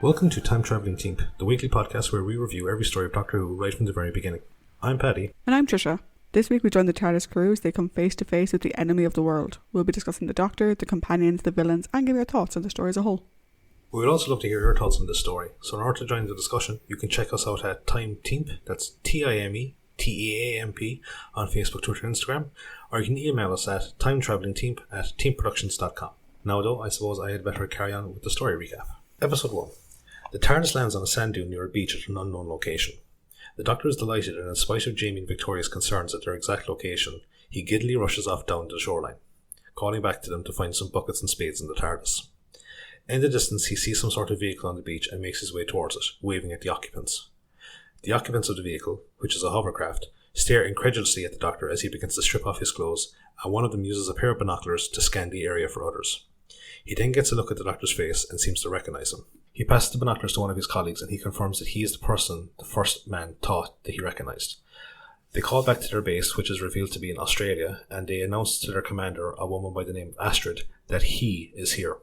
Welcome to Time Traveling Team, the weekly podcast where we review every story of Doctor Who right from the very beginning. I'm Paddy. And I'm Tricia. This week we join the TARDIS crew as they come face to face with the enemy of the world. We'll be discussing the Doctor, the companions, the villains, and give our thoughts on the story as a whole. We would also love to hear your thoughts on this story, so in order to join the discussion, you can check us out at Time Teamp, that's TIMETEAMP, on Facebook, Twitter, and Instagram, or you can email us at timetravelingteamp@teamproductions.com. Now though, I suppose I had better carry on with the story recap. Episode 1. The TARDIS lands on a sand dune near a beach at an unknown location. The Doctor is delighted, and in spite of Jamie and Victoria's concerns at their exact location, he giddily rushes off down to the shoreline, calling back to them to find some buckets and spades in the TARDIS. In the distance, he sees some sort of vehicle on the beach and makes his way towards it, waving at the occupants. The occupants of the vehicle, which is a hovercraft, stare incredulously at the Doctor as he begins to strip off his clothes, and one of them uses a pair of binoculars to scan the area for others. He then gets a look at the Doctor's face and seems to recognise him. He passes the binoculars to one of his colleagues and he confirms that he is the person the first man thought that he recognised. They call back to their base, which is revealed to be in Australia, and they announce to their commander, a woman by the name of Astrid, that he is here.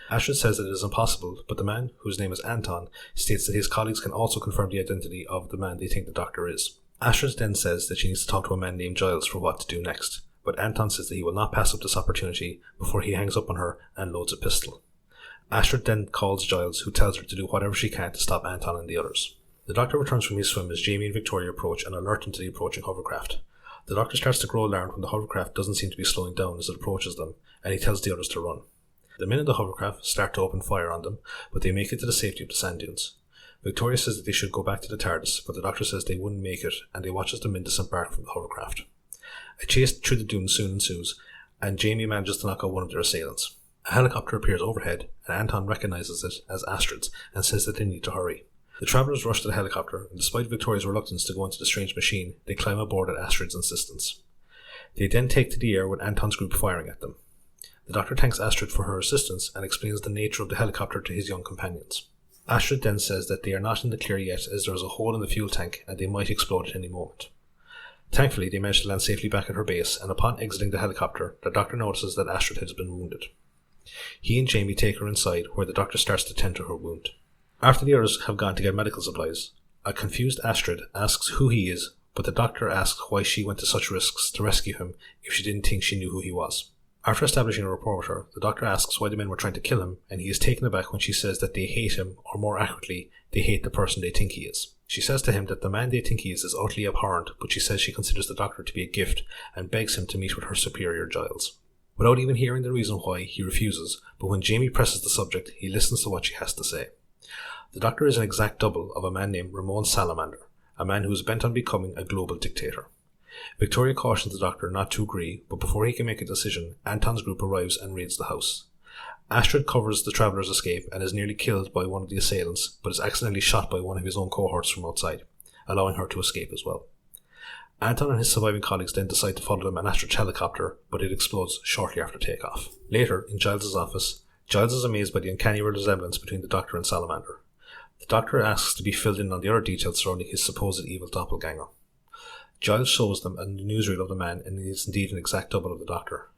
Astrid says that it is impossible, but the man, whose name is Anton, states that his colleagues can also confirm the identity of the man they think the Doctor is. Astrid then says that she needs to talk to a man named Giles for what to do next, but Anton says that he will not pass up this opportunity before he hangs up on her and loads a pistol. Astrid then calls Giles, who tells her to do whatever she can to stop Anton and the others. The Doctor returns from his swim as Jamie and Victoria approach and alert him to the approaching hovercraft. The Doctor starts to grow alarmed when the hovercraft doesn't seem to be slowing down as it approaches them, and he tells the others to run. The men in the hovercraft start to open fire on them, but they make it to the safety of the sand dunes. Victoria says that they should go back to the TARDIS, but the Doctor says they wouldn't make it, and they watch as the men disembark from the hovercraft. A chase through the dunes soon ensues, and Jamie manages to knock out one of their assailants. A helicopter appears overhead, and Anton recognises it as Astrid's and says that they need to hurry. The travellers rush to the helicopter, and despite Victoria's reluctance to go into the strange machine, they climb aboard at Astrid's insistence. They then take to the air with Anton's group firing at them. The Doctor thanks Astrid for her assistance and explains the nature of the helicopter to his young companions. Astrid then says that they are not in the clear yet as there is a hole in the fuel tank and they might explode at any moment. Thankfully, they manage to land safely back at her base, and upon exiting the helicopter, the Doctor notices that Astrid has been wounded. He and Jamie take her inside, where the Doctor starts to tend to her wound. After the others have gone to get medical supplies, a confused Astrid asks who he is, but the Doctor asks why she went to such risks to rescue him if she didn't think she knew who he was. After establishing a rapport with her, the Doctor asks why the men were trying to kill him, and he is taken aback when she says that they hate him, or more accurately, they hate the person they think he is. She says to him that the man they think he is utterly abhorrent, but she says she considers the Doctor to be a gift and begs him to meet with her superior Giles. Without even hearing the reason why, he refuses, but when Jamie presses the subject, he listens to what she has to say. The Doctor is an exact double of a man named Ramon Salamander, a man who is bent on becoming a global dictator. Victoria cautions the Doctor not to agree, but before he can make a decision, Anton's group arrives and raids the house. Astrid covers the traveller's escape and is nearly killed by one of the assailants, but is accidentally shot by one of his own cohorts from outside, allowing her to escape as well. Anton and his surviving colleagues then decide to follow them in Astrid's helicopter, but it explodes shortly after takeoff. Later, in Giles' office, Giles is amazed by the uncanny resemblance between the Doctor and Salamander. The Doctor asks to be filled in on the other details surrounding his supposed evil doppelganger. Giles shows them a newsreel of the man, and he is indeed an exact double of the Doctor.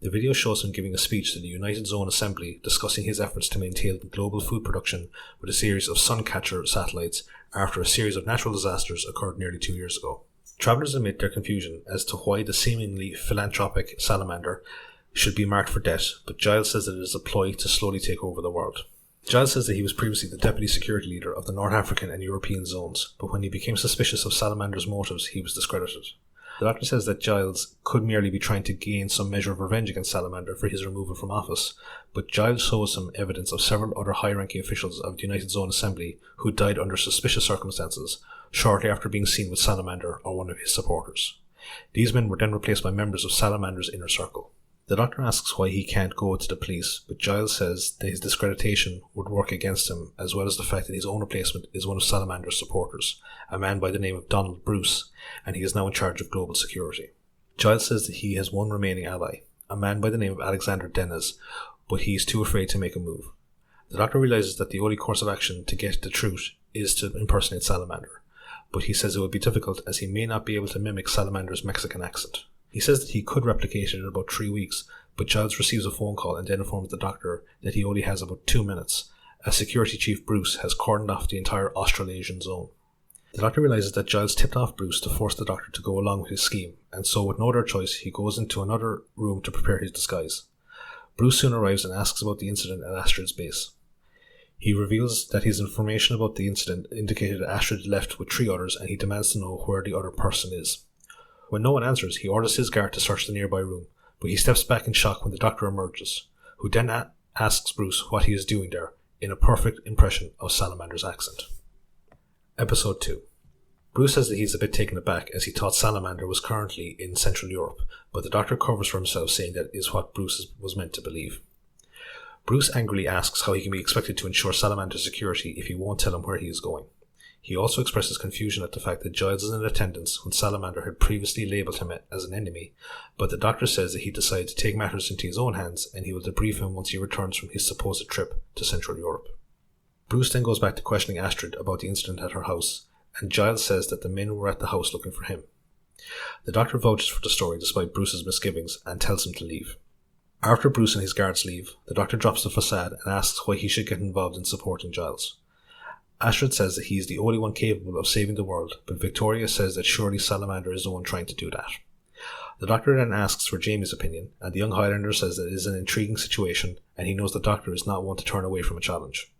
The video shows him giving a speech to the United Zone Assembly discussing his efforts to maintain global food production with a series of Suncatcher satellites after a series of natural disasters occurred nearly 2 years ago. Travellers admit their confusion as to why the seemingly philanthropic Salamander should be marked for debt, but Giles says that it is a ploy to slowly take over the world. Giles says that he was previously the deputy security leader of the North African and European zones, but when he became suspicious of Salamander's motives, he was discredited. The Doctor says that Giles could merely be trying to gain some measure of revenge against Salamander for his removal from office, but Giles shows him evidence of several other high-ranking officials of the United Zone Assembly who died under suspicious circumstances, shortly after being seen with Salamander or one of his supporters. These men were then replaced by members of Salamander's inner circle. The Doctor asks why he can't go to the police, but Giles says that his discreditation would work against him, as well as the fact that his own replacement is one of Salamander's supporters, a man by the name of Donald Bruce, and he is now in charge of global security. Giles says that he has one remaining ally, a man by the name of Alexander Dennis, but he is too afraid to make a move. The Doctor realises that the only course of action to get the truth is to impersonate Salamander, but he says it would be difficult as he may not be able to mimic Salamander's Mexican accent. He says that he could replicate it in about 3 weeks, but Giles receives a phone call and then informs the Doctor that he only has about 2 minutes, as Security Chief Bruce has cordoned off the entire Australasian zone. The Doctor realises that Giles tipped off Bruce to force the Doctor to go along with his scheme, and so with no other choice he goes into another room to prepare his disguise. Bruce soon arrives and asks about the incident at Astrid's base. He reveals that his information about the incident indicated that Astrid left with 3 others, and he demands to know where the other person is. When no one answers, he orders his guard to search the nearby room, but he steps back in shock when the Doctor emerges, who then asks Bruce what he is doing there, in a perfect impression of Salamander's accent. Episode 2. Bruce says that he's a bit taken aback as he thought Salamander was currently in Central Europe, but the Doctor covers for himself, saying that is what Bruce was meant to believe. Bruce angrily asks how he can be expected to ensure Salamander's security if he won't tell him where he is going. He also expresses confusion at the fact that Giles is in attendance when Salamander had previously labelled him as an enemy, but the Doctor says that he decided to take matters into his own hands and he will debrief him once he returns from his supposed trip to Central Europe. Bruce then goes back to questioning Astrid about the incident at her house, and Giles says that the men were at the house looking for him. The Doctor vouches for the story despite Bruce's misgivings and tells him to leave. After Bruce and his guards leave, the Doctor drops the facade and asks why he should get involved in supporting Giles. Astrid says that he is the only one capable of saving the world, but Victoria says that surely Salamander is the one trying to do that. The Doctor then asks for Jamie's opinion, and the young Highlander says that it is an intriguing situation and he knows the Doctor is not one to turn away from a challenge.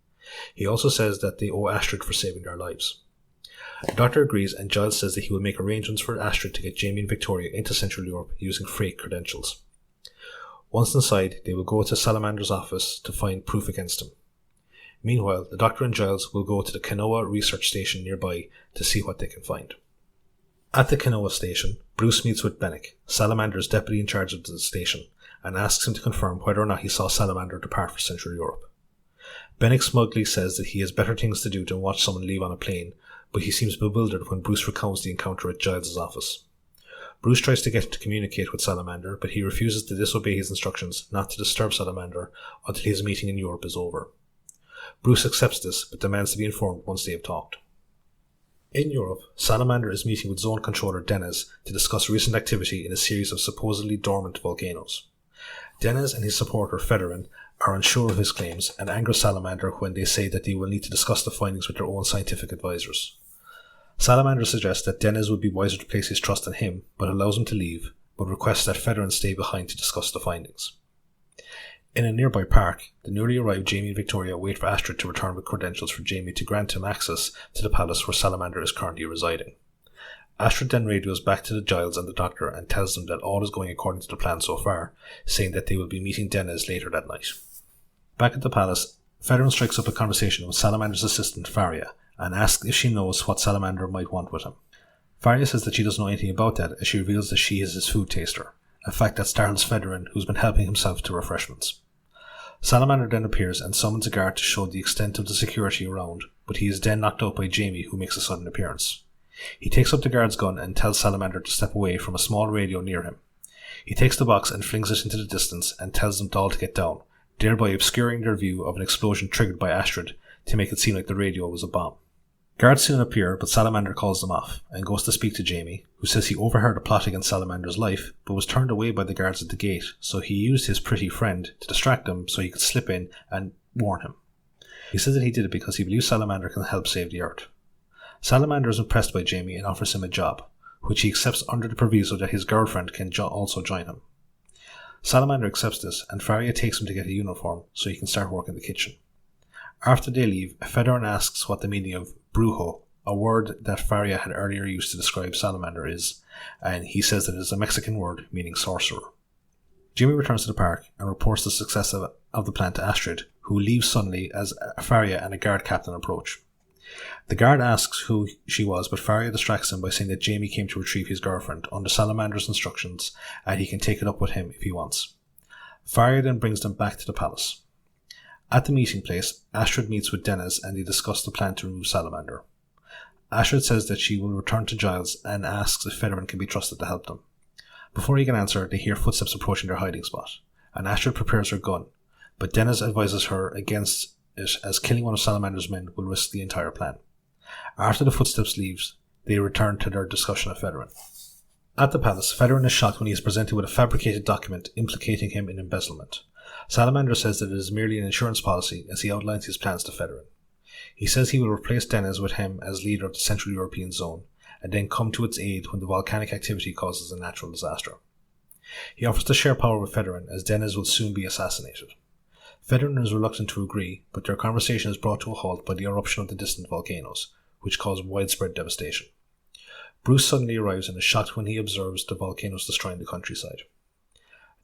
He also says that they owe Astrid for saving their lives. The Doctor agrees, and Giles says that he will make arrangements for Astrid to get Jamie and Victoria into Central Europe using fake credentials. Once inside, they will go to Salamander's office to find proof against him. Meanwhile, the Doctor and Giles will go to the Kanoa research station nearby to see what they can find. At the Kanoa station, Bruce meets with Bennick, Salamander's deputy in charge of the station, and asks him to confirm whether or not he saw Salamander depart for Central Europe. Bennick smugly says that he has better things to do than watch someone leave on a plane, but he seems bewildered when Bruce recounts the encounter at Giles' office. Bruce tries to get him to communicate with Salamander, but he refuses to disobey his instructions not to disturb Salamander until his meeting in Europe is over. Bruce accepts this, but demands to be informed once they have talked. In Europe, Salamander is meeting with Zone Controller Dennis to discuss recent activity in a series of supposedly dormant volcanoes. Dennis and his supporter Federin are unsure of his claims and anger Salamander when they say that they will need to discuss the findings with their own scientific advisors. Salamander suggests that Dennis would be wiser to place his trust in him, but allows him to leave, but requests that Federin stay behind to discuss the findings. In a nearby park, the newly arrived Jamie and Victoria wait for Astrid to return with credentials for Jamie to grant him access to the palace where Salamander is currently residing. Astrid then radios back to the Giles and the Doctor and tells them that all is going according to the plan so far, saying that they will be meeting Dennis later that night. Back at the palace, Federin strikes up a conversation with Salamander's assistant Faria and asks if she knows what Salamander might want with him. Faria says that she doesn't know anything about that, as she reveals that she is his food taster, a fact that startles Federin, who's been helping himself to refreshments. Salamander then appears and summons a guard to show the extent of the security around, but he is then knocked out by Jamie, who makes a sudden appearance. He takes up the guard's gun and tells Salamander to step away from a small radio near him. He takes the box and flings it into the distance and tells them all to get down, thereby obscuring their view of an explosion triggered by Astrid to make it seem like the radio was a bomb. Guards soon appear, but Salamander calls them off and goes to speak to Jamie, who says he overheard a plot against Salamander's life, but was turned away by the guards at the gate, so he used his pretty friend to distract them so he could slip in and warn him. He says that he did it because he believes Salamander can help save the Earth. Salamander is impressed by Jamie and offers him a job, which he accepts under the proviso that his girlfriend can also join him. Salamander accepts this, and Faria takes him to get a uniform so he can start work in the kitchen. After they leave, Federin asks what the meaning of brujo, a word that Faria had earlier used to describe Salamander, is, and he says that it is a Mexican word meaning sorcerer. Jamie returns to the park and reports the success of the plan to Astrid, who leaves suddenly as Faria and a guard captain approach. The guard asks who she was, but Faria distracts him by saying that Jamie came to retrieve his girlfriend under Salamander's instructions and he can take it up with him if he wants. Faria then brings them back to the palace. At the meeting place, Astrid meets with Dennis and they discuss the plan to remove Salamander. Astrid says that she will return to Giles and asks if Federin can be trusted to help them. Before he can answer, they hear footsteps approaching their hiding spot, and Astrid prepares her gun, but Dennis advises her against it as killing one of Salamander's men will risk the entire plan. After the footsteps leaves, they return to their discussion of Federin. At the palace, Federin is shocked when he is presented with a fabricated document implicating him in embezzlement. Salamander says that it is merely an insurance policy as he outlines his plans to Federer. He says he will replace Dennis with him as leader of the Central European Zone, and then come to its aid when the volcanic activity causes a natural disaster. He offers to share power with Federer as Dennis will soon be assassinated. Federer is reluctant to agree, but their conversation is brought to a halt by the eruption of the distant volcanoes, which cause widespread devastation. Bruce suddenly arrives and is shocked when he observes the volcanoes destroying the countryside.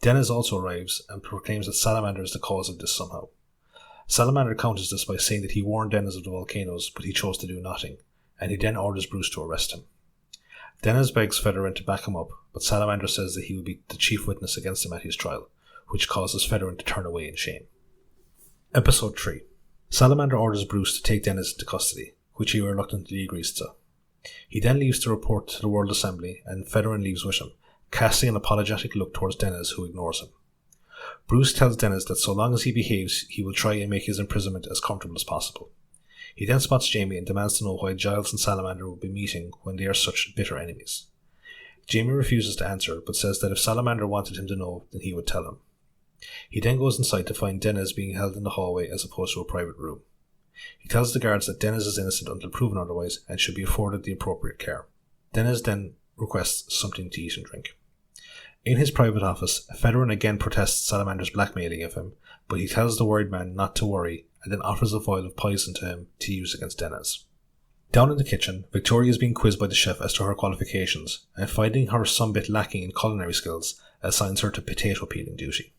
Dennis also arrives and proclaims that Salamander is the cause of this somehow. Salamander counters this by saying that he warned Dennis of the volcanoes, but he chose to do nothing, and he then orders Bruce to arrest him. Dennis begs Federer to back him up, but Salamander says that he will be the chief witness against him at his trial, which causes Federer to turn away in shame. Episode 3. Salamander orders Bruce to take Dennis into custody, which he reluctantly agrees to. He then leaves to report to the World Assembly, and Federer leaves with him, casting an apologetic look towards Dennis, who ignores him. Bruce tells Dennis that so long as he behaves, he will try and make his imprisonment as comfortable as possible. He then spots Jamie and demands to know why Giles and Salamander will be meeting when they are such bitter enemies. Jamie refuses to answer, but says that if Salamander wanted him to know, then he would tell him. He then goes inside to find Dennis being held in the hallway as opposed to a private room. He tells the guards that Dennis is innocent until proven otherwise and should be afforded the appropriate care. Dennis then requests something to eat and drink. In his private office, Federer again protests Salamander's blackmailing of him, but he tells the worried man not to worry and then offers a vial of poison to him to use against Dennis. Down in the kitchen, Victoria is being quizzed by the chef as to her qualifications, and finding her some bit lacking in culinary skills, assigns her to potato peeling duty.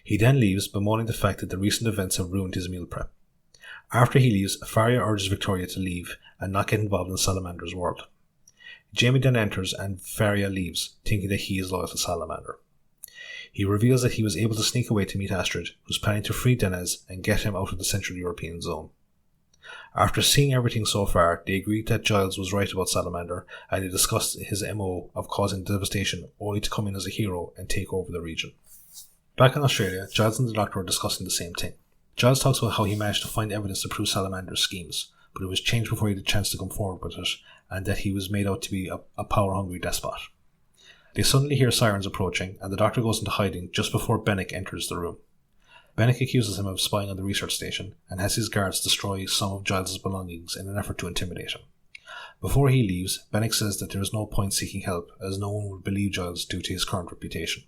He then leaves, bemoaning the fact that the recent events have ruined his meal prep. After he leaves, Faria urges Victoria to leave and not get involved in Salamander's world. Jamie then enters and Faria leaves, thinking that he is loyal to Salamander. He reveals that he was able to sneak away to meet Astrid, who's planning to free Denez and get him out of the Central European Zone. After seeing everything so far, they agreed that Giles was right about Salamander, and they discussed his MO of causing devastation only to come in as a hero and take over the region. Back in Australia, Giles and the Doctor are discussing the same thing. Giles talks about how he managed to find evidence to prove Salamander's schemes, but it was changed before he had a chance to come forward with it, and that he was made out to be a power-hungry despot. They suddenly hear sirens approaching, and the Doctor goes into hiding just before Bennick enters the room. Bennick accuses him of spying on the research station, and has his guards destroy some of Giles' belongings in an effort to intimidate him. Before he leaves, Bennick says that there is no point seeking help, as no one would believe Giles due to his current reputation.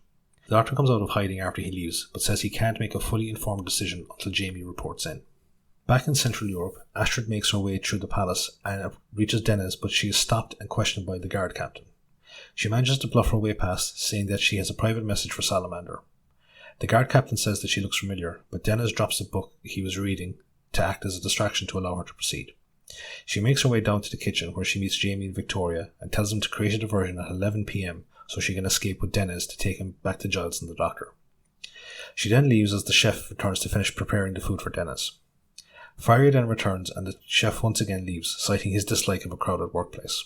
The Doctor comes out of hiding after he leaves, but says he can't make a fully informed decision until Jamie reports in. Back in Central Europe, Astrid makes her way through the palace and reaches Denez, but she is stopped and questioned by the guard captain. She manages to bluff her way past, saying that she has a private message for Salamander. The guard captain says that she looks familiar, but Denez drops the book he was reading to act as a distraction to allow her to proceed. She makes her way down to the kitchen where she meets Jamie and Victoria and tells them to create a diversion at 11 p.m. so she can escape with Denez to take him back to Giles and the Doctor. She then leaves as the chef returns to finish preparing the food for Denez. Faria then returns and the chef once again leaves, citing his dislike of a crowded workplace.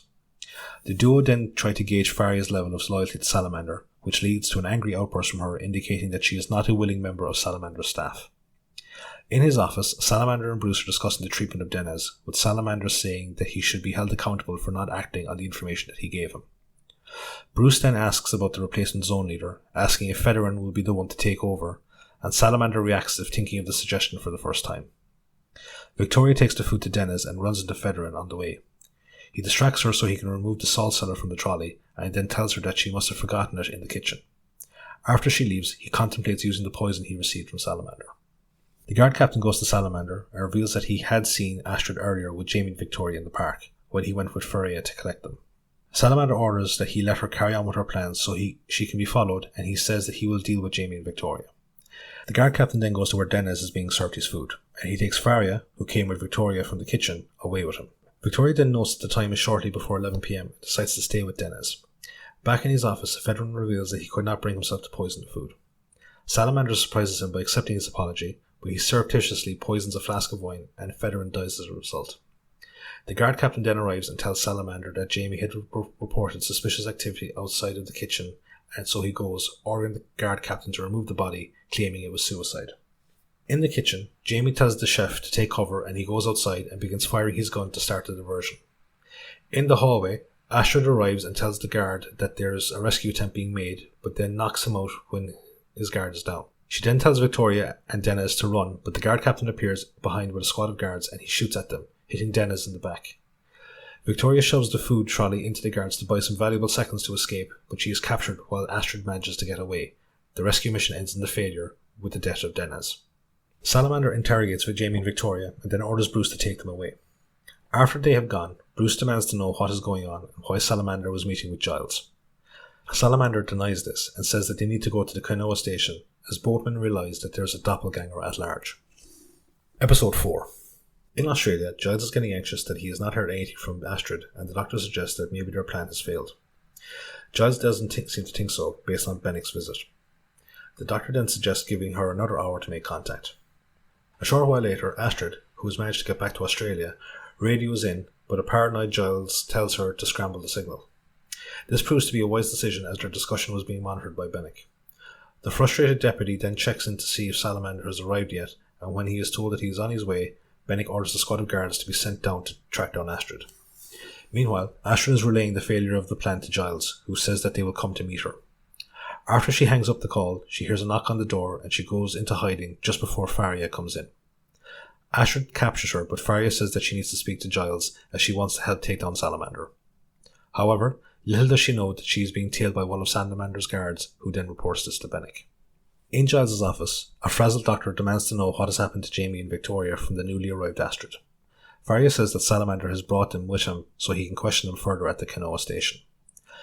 The duo then try to gauge Faria's level of loyalty to Salamander, which leads to an angry outburst from her indicating that she is not a willing member of Salamander's staff. In his office, Salamander and Bruce are discussing the treatment of Denez, with Salamander saying that he should be held accountable for not acting on the information that he gave him. Bruce then asks about the replacement zone leader, asking if Federer will be the one to take over, and Salamander reacts as if thinking of the suggestion for the first time. Victoria takes the food to Denez and runs into Federer on the way. He distracts her so he can remove the salt cellar from the trolley, and then tells her that she must have forgotten it in the kitchen. After she leaves, he contemplates using the poison he received from Salamander. The guard captain goes to Salamander and reveals that he had seen Astrid earlier with Jamie and Victoria in the park, when he went with Faria to collect them. Salamander orders that he let her carry on with her plans so she can be followed, and he says that he will deal with Jamie and Victoria. The guard captain then goes to where Denez is being served his food, and he takes Faria, who came with Victoria from the kitchen, away with him. Victoria then notes that the time is shortly before 11 p.m. and decides to stay with Denez. Back in his office, Federer reveals that he could not bring himself to poison the food. Salamander surprises him by accepting his apology, but he surreptitiously poisons a flask of wine, and Federer dies as a result. The guard captain then arrives and tells Salamander that Jamie had reported suspicious activity outside of the kitchen, and so he goes, ordering the guard captain to remove the body, claiming it was suicide. In the kitchen, Jamie tells the chef to take cover, and he goes outside and begins firing his gun to start the diversion. In the hallway, Astrid arrives and tells the guard that there is a rescue attempt being made, but then knocks him out when his guard is down. She then tells Victoria and Dennis to run, but the guard captain appears behind with a squad of guards and he shoots at them, hitting Dennis in the back. Victoria shoves the food trolley into the guards to buy some valuable seconds to escape, but she is captured while Astrid manages to get away. The rescue mission ends in a failure, with the death of Dennis. Salamander interrogates with Jamie and Victoria and then orders Bruce to take them away. After they have gone, Bruce demands to know what is going on and why Salamander was meeting with Giles. Salamander denies this and says that they need to go to the Kanoa station, as both men realise that there is a doppelganger at large. Episode 4. In Australia, Giles is getting anxious that he has not heard anything from Astrid, and the doctor suggests that maybe their plan has failed. Giles doesn't seem to think so, based on Bennick's visit. The doctor then suggests giving her another hour to make contact. A short while later, Astrid, who has managed to get back to Australia, radios in, but a paranoid Giles tells her to scramble the signal. This proves to be a wise decision as their discussion was being monitored by Bennick. The frustrated deputy then checks in to see if Salamander has arrived yet, and when he is told that he is on his way, Bennick orders the squad of guards to be sent down to track down Astrid. Meanwhile, Astrid is relaying the failure of the plan to Giles, who says that they will come to meet her. After she hangs up the call, she hears a knock on the door and she goes into hiding just before Faria comes in. Astrid captures her, but Faria says that she needs to speak to Giles as she wants to help take down Salamander. However, little does she know that she is being tailed by one of Salamander's guards, who then reports this to Bennick. In Giles' office, a frazzled doctor demands to know what has happened to Jamie and Victoria from the newly arrived Astrid. Faria says that Salamander has brought them with him so he can question them further at the Kanoa station.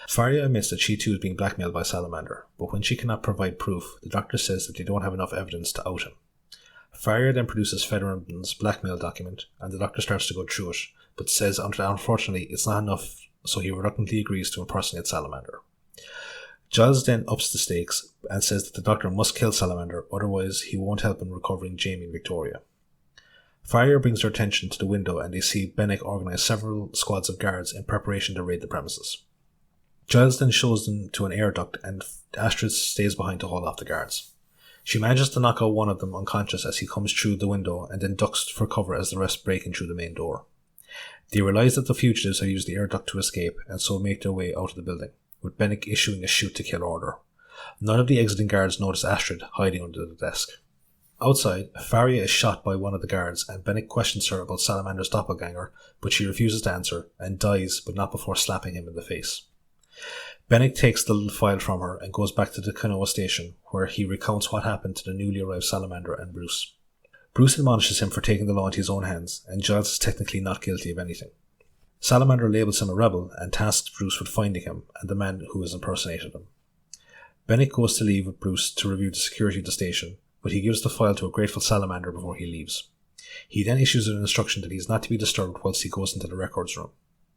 Faria admits that she too is being blackmailed by Salamander, but when she cannot provide proof, the doctor says that they don't have enough evidence to out him. Faria then produces Federman's blackmail document, and the doctor starts to go through it, but says unfortunately it's not enough, so he reluctantly agrees to impersonate Salamander. Giles then ups the stakes and says that the doctor must kill Salamander, otherwise he won't help in recovering Jamie and Victoria. Faria brings their attention to the window and they see Bennick organise several squads of guards in preparation to raid the premises. Giles then shows them to an air duct and Astrid stays behind to hold off the guards. She manages to knock out one of them unconscious as he comes through the window and then ducks for cover as the rest break in through the main door. They realise that the fugitives have used the air duct to escape and so make their way out of the building, with Bennick issuing a shoot-to-kill order. None of the exiting guards notice Astrid hiding under the desk. Outside, Faria is shot by one of the guards and Bennick questions her about Salamander's doppelganger, but she refuses to answer and dies, but not before slapping him in the face. Bennick takes the file from her and goes back to the Kanoa station, where he recounts what happened to the newly arrived Salamander and Bruce. Bruce admonishes him for taking the law into his own hands, and Giles is technically not guilty of anything. Salamander labels him a rebel and tasks Bruce with finding him and the man who has impersonated him. Bennick goes to leave with Bruce to review the security of the station, but he gives the file to a grateful Salamander before he leaves. He then issues an instruction that he is not to be disturbed whilst he goes into the records room.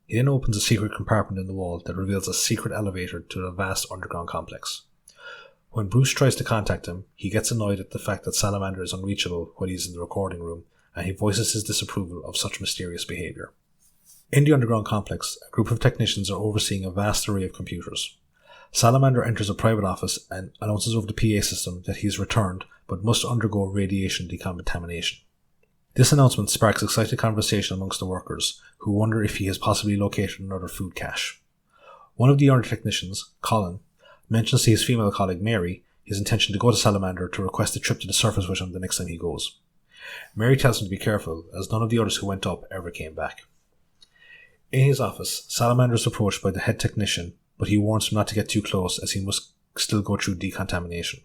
He then opens a secret compartment in the wall that reveals a secret elevator to the vast underground complex. When Bruce tries to contact him, he gets annoyed at the fact that Salamander is unreachable when he is in the recording room, and he voices his disapproval of such mysterious behaviour. In the underground complex, a group of technicians are overseeing a vast array of computers. Salamander enters a private office and announces over the PA system that he has returned but must undergo radiation decontamination. This announcement sparks excited conversation amongst the workers, who wonder if he has possibly located another food cache. One of the younger technicians, Colin, mentions to his female colleague Mary his intention to go to Salamander to request a trip to the surface with him the next time he goes. Mary tells him to be careful, as none of the others who went up ever came back. In his office, Salamander is approached by the head technician, but he warns him not to get too close as he must still go through decontamination.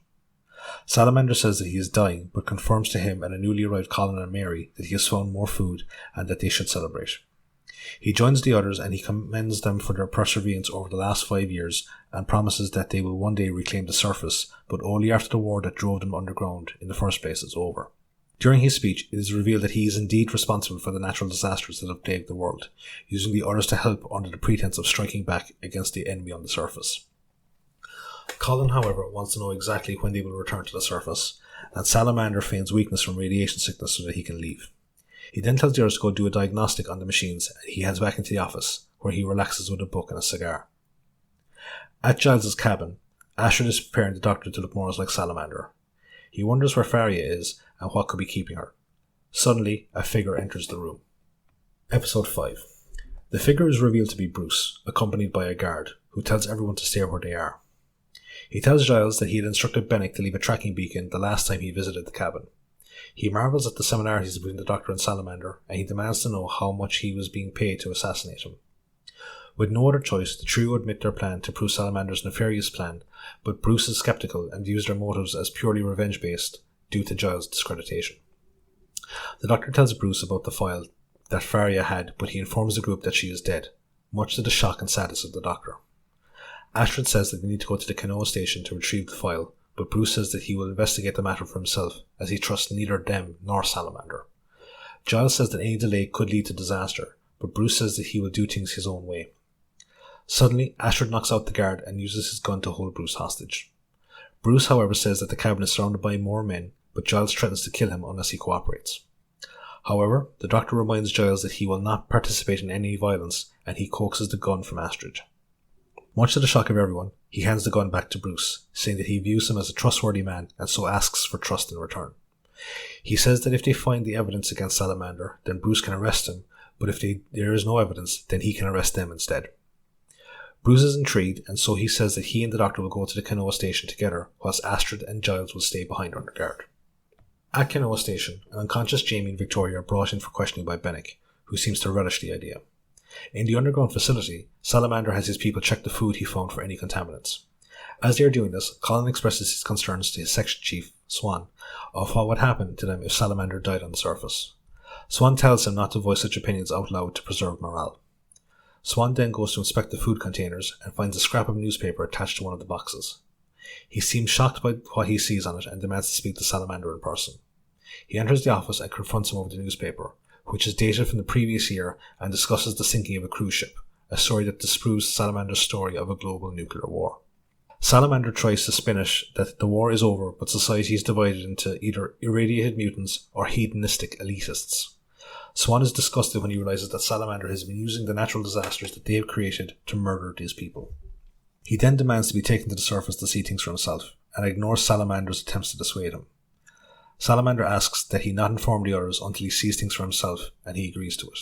Salamander says that he is dying, but confirms to him and a newly arrived Colin and Mary that he has found more food and that they should celebrate. He joins the others and he commends them for their perseverance over the last 5 years and promises that they will one day reclaim the surface, but only after the war that drove them underground in the first place is over. During his speech, it is revealed that he is indeed responsible for the natural disasters that have plagued the world, using the others to help under the pretense of striking back against the enemy on the surface. Colin, however, wants to know exactly when they will return to the surface, and Salamander feigns weakness from radiation sickness so that he can leave. He then tells the others to go do a diagnostic on the machines, and he heads back into the office, where he relaxes with a book and a cigar. At Giles' cabin, Astrid is preparing the doctor to look more like Salamander. He wonders where Faria is and what could be keeping her. Suddenly, a figure enters the room. Episode 5. The figure is revealed to be Bruce, accompanied by a guard, who tells everyone to stay where they are. He tells Giles that he had instructed Bennick to leave a tracking beacon the last time he visited the cabin. He marvels at the similarities between the Doctor and Salamander, and he demands to know how much he was being paid to assassinate him. With no other choice, the trio admit their plan to prove Salamander's nefarious plan, but Bruce is skeptical and views their motives as purely revenge-based due to Giles' discreditation. The Doctor tells Bruce about the file that Faria had, but he informs the group that she is dead, much to the shock and sadness of the Doctor. Astrid says that they need to go to the Canoa station to retrieve the file, but Bruce says that he will investigate the matter for himself, as he trusts neither them nor Salamander. Giles says that any delay could lead to disaster, but Bruce says that he will do things his own way. Suddenly, Astrid knocks out the guard and uses his gun to hold Bruce hostage. Bruce, however, says that the cabin is surrounded by more men, but Giles threatens to kill him unless he cooperates. However, the Doctor reminds Giles that he will not participate in any violence, and he coaxes the gun from Astrid. Much to the shock of everyone, he hands the gun back to Bruce, saying that he views him as a trustworthy man and so asks for trust in return. He says that if they find the evidence against Salamander, then Bruce can arrest him, but if there is no evidence, then he can arrest them instead. Bruce is intrigued, and so he says that he and the Doctor will go to the Canoa station together, whilst Astrid and Giles will stay behind under guard. At Canoa station, an unconscious Jamie and Victoria are brought in for questioning by Bennick, who seems to relish the idea. In the underground facility, Salamander has his people check the food he found for any contaminants. As they are doing this, Colin expresses his concerns to his section chief, Swan, of what would happen to them if Salamander died on the surface. Swan tells him not to voice such opinions out loud to preserve morale. Swan then goes to inspect the food containers and finds a scrap of newspaper attached to one of the boxes. He seems shocked by what he sees on it and demands to speak to Salamander in person. He enters the office and confronts him over the newspaper, which is dated from the previous year and discusses the sinking of a cruise ship, a story that disproves Salamander's story of a global nuclear war. Salamander tries to spin it that the war is over, but society is divided into either irradiated mutants or hedonistic elitists. Swan is disgusted when he realizes that Salamander has been using the natural disasters that they have created to murder these people. He then demands to be taken to the surface to see things for himself, and ignores Salamander's attempts to dissuade him. Salamander asks that he not inform the others until he sees things for himself, and he agrees to it.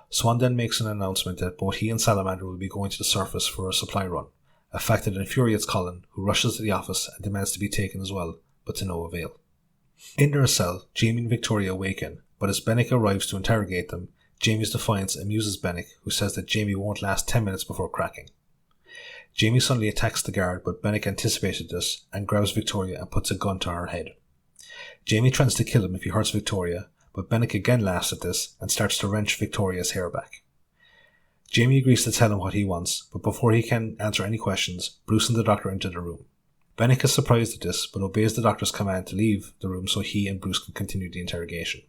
Swan then makes an announcement that both he and Salamander will be going to the surface for a supply run, a fact that infuriates Colin, who rushes to the office and demands to be taken as well, but to no avail. In their cell, Jamie and Victoria awaken, but as Bennick arrives to interrogate them, Jamie's defiance amuses Bennick, who says that Jamie won't last 10 minutes before cracking. Jamie suddenly attacks the guard, but Bennick anticipated this and grabs Victoria and puts a gun to her head. Jamie threatens to kill him if he hurts Victoria, but Bennick again laughs at this and starts to wrench Victoria's hair back. Jamie agrees to tell him what he wants, but before he can answer any questions, Bruce and the Doctor enter the room. Bennick is surprised at this, but obeys the Doctor's command to leave the room so he and Bruce can continue the interrogation.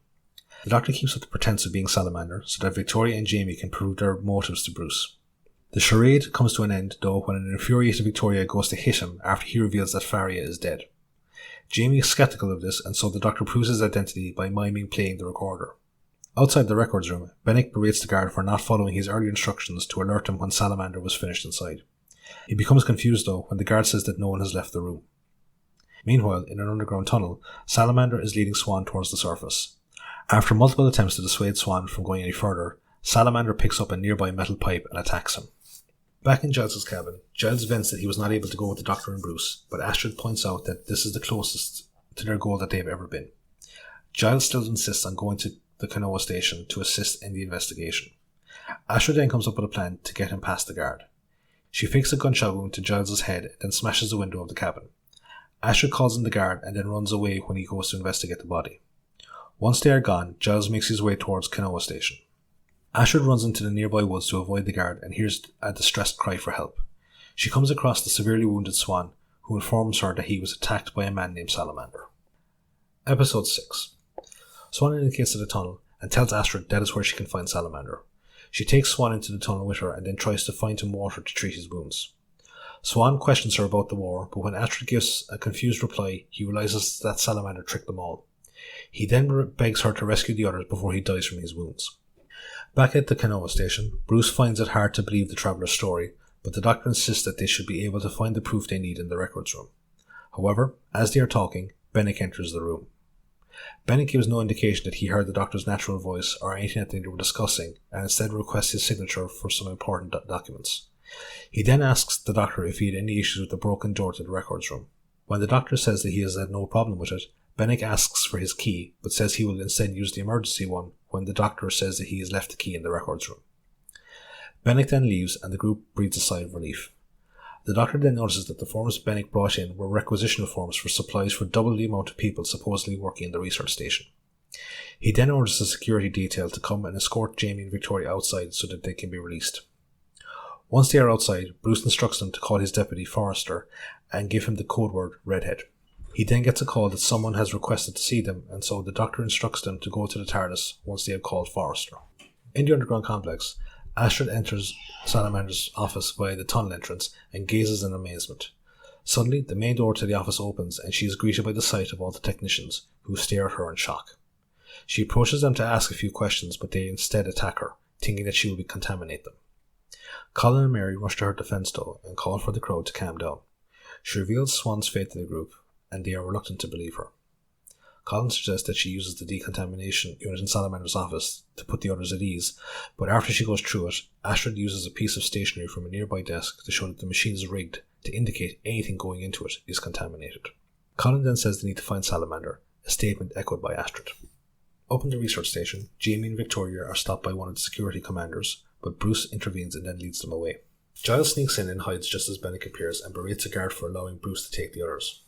The Doctor keeps up the pretense of being Salamander so that Victoria and Jamie can prove their motives to Bruce. The charade comes to an end, though, when an infuriated Victoria goes to hit him after he reveals that Faria is dead. Jamie is skeptical of this, and so the Doctor proves his identity by miming playing the recorder. Outside the records room, Bennick berates the guard for not following his earlier instructions to alert him when Salamander was finished inside. He becomes confused, though, when the guard says that no one has left the room. Meanwhile, in an underground tunnel, Salamander is leading Swan towards the surface. After multiple attempts to dissuade Swan from going any further, Salamander picks up a nearby metal pipe and attacks him. Back in Giles' cabin, Giles vents that he was not able to go with the Doctor and Bruce, but Astrid points out that this is the closest to their goal that they have ever been. Giles still insists on going to the Canoa station to assist in the investigation. Astrid then comes up with a plan to get him past the guard. She fakes a gunshot wound to Giles' head and then smashes the window of the cabin. Astrid calls in the guard and then runs away when he goes to investigate the body. Once they are gone, Giles makes his way towards Canoa station. Astrid runs into the nearby woods to avoid the guard and hears a distressed cry for help. She comes across the severely wounded Swan, who informs her that he was attacked by a man named Salamander. Episode 6. Swan indicates to the tunnel and tells Astrid that is where she can find Salamander. She takes Swan into the tunnel with her and then tries to find him water to treat his wounds. Swan questions her about the war, but when Astrid gives a confused reply, he realizes that Salamander tricked them all. He then begs her to rescue the others before he dies from his wounds. Back at the Canoa station, Bruce finds it hard to believe the traveller's story, but the Doctor insists that they should be able to find the proof they need in the records room. However, as they are talking, Bennick enters the room. Bennick gives no indication that he heard the Doctor's natural voice or anything that they were discussing, and instead requests his signature for some important documents. He then asks the Doctor if he had any issues with the broken door to the records room. When the Doctor says that he has had no problem with it, Bennick asks for his key, but says he will instead use the emergency one when the Doctor says that he has left the key in the records room. Bennick then leaves and the group breathes a sigh of relief. The Doctor then notices that the forms Bennick brought in were requisitional forms for supplies for double the amount of people supposedly working in the research station. He then orders the security detail to come and escort Jamie and Victoria outside so that they can be released. Once they are outside, Bruce instructs them to call his deputy Forrester and give him the code word Redhead. He then gets a call that someone has requested to see them, and so the Doctor instructs them to go to the TARDIS once they have called Forrester. In the underground complex, Astrid enters Salamander's office via the tunnel entrance and gazes in amazement. Suddenly, the main door to the office opens and she is greeted by the sight of all the technicians, who stare at her in shock. She approaches them to ask a few questions, but they instead attack her, thinking that she will contaminate them. Colin and Mary rush to her defense though and call for the crowd to calm down. She reveals Swan's fate to the group, and they are reluctant to believe her. Colin suggests that she uses the decontamination unit in Salamander's office to put the others at ease, but after she goes through it, Astrid uses a piece of stationery from a nearby desk to show that the machine is rigged to indicate anything going into it is contaminated. Colin then says they need to find Salamander, a statement echoed by Astrid. Up in the research station, Jamie and Victoria are stopped by one of the security commanders, but Bruce intervenes and then leads them away. Giles sneaks in and hides just as Bennick appears and berates a guard for allowing Bruce to take the others.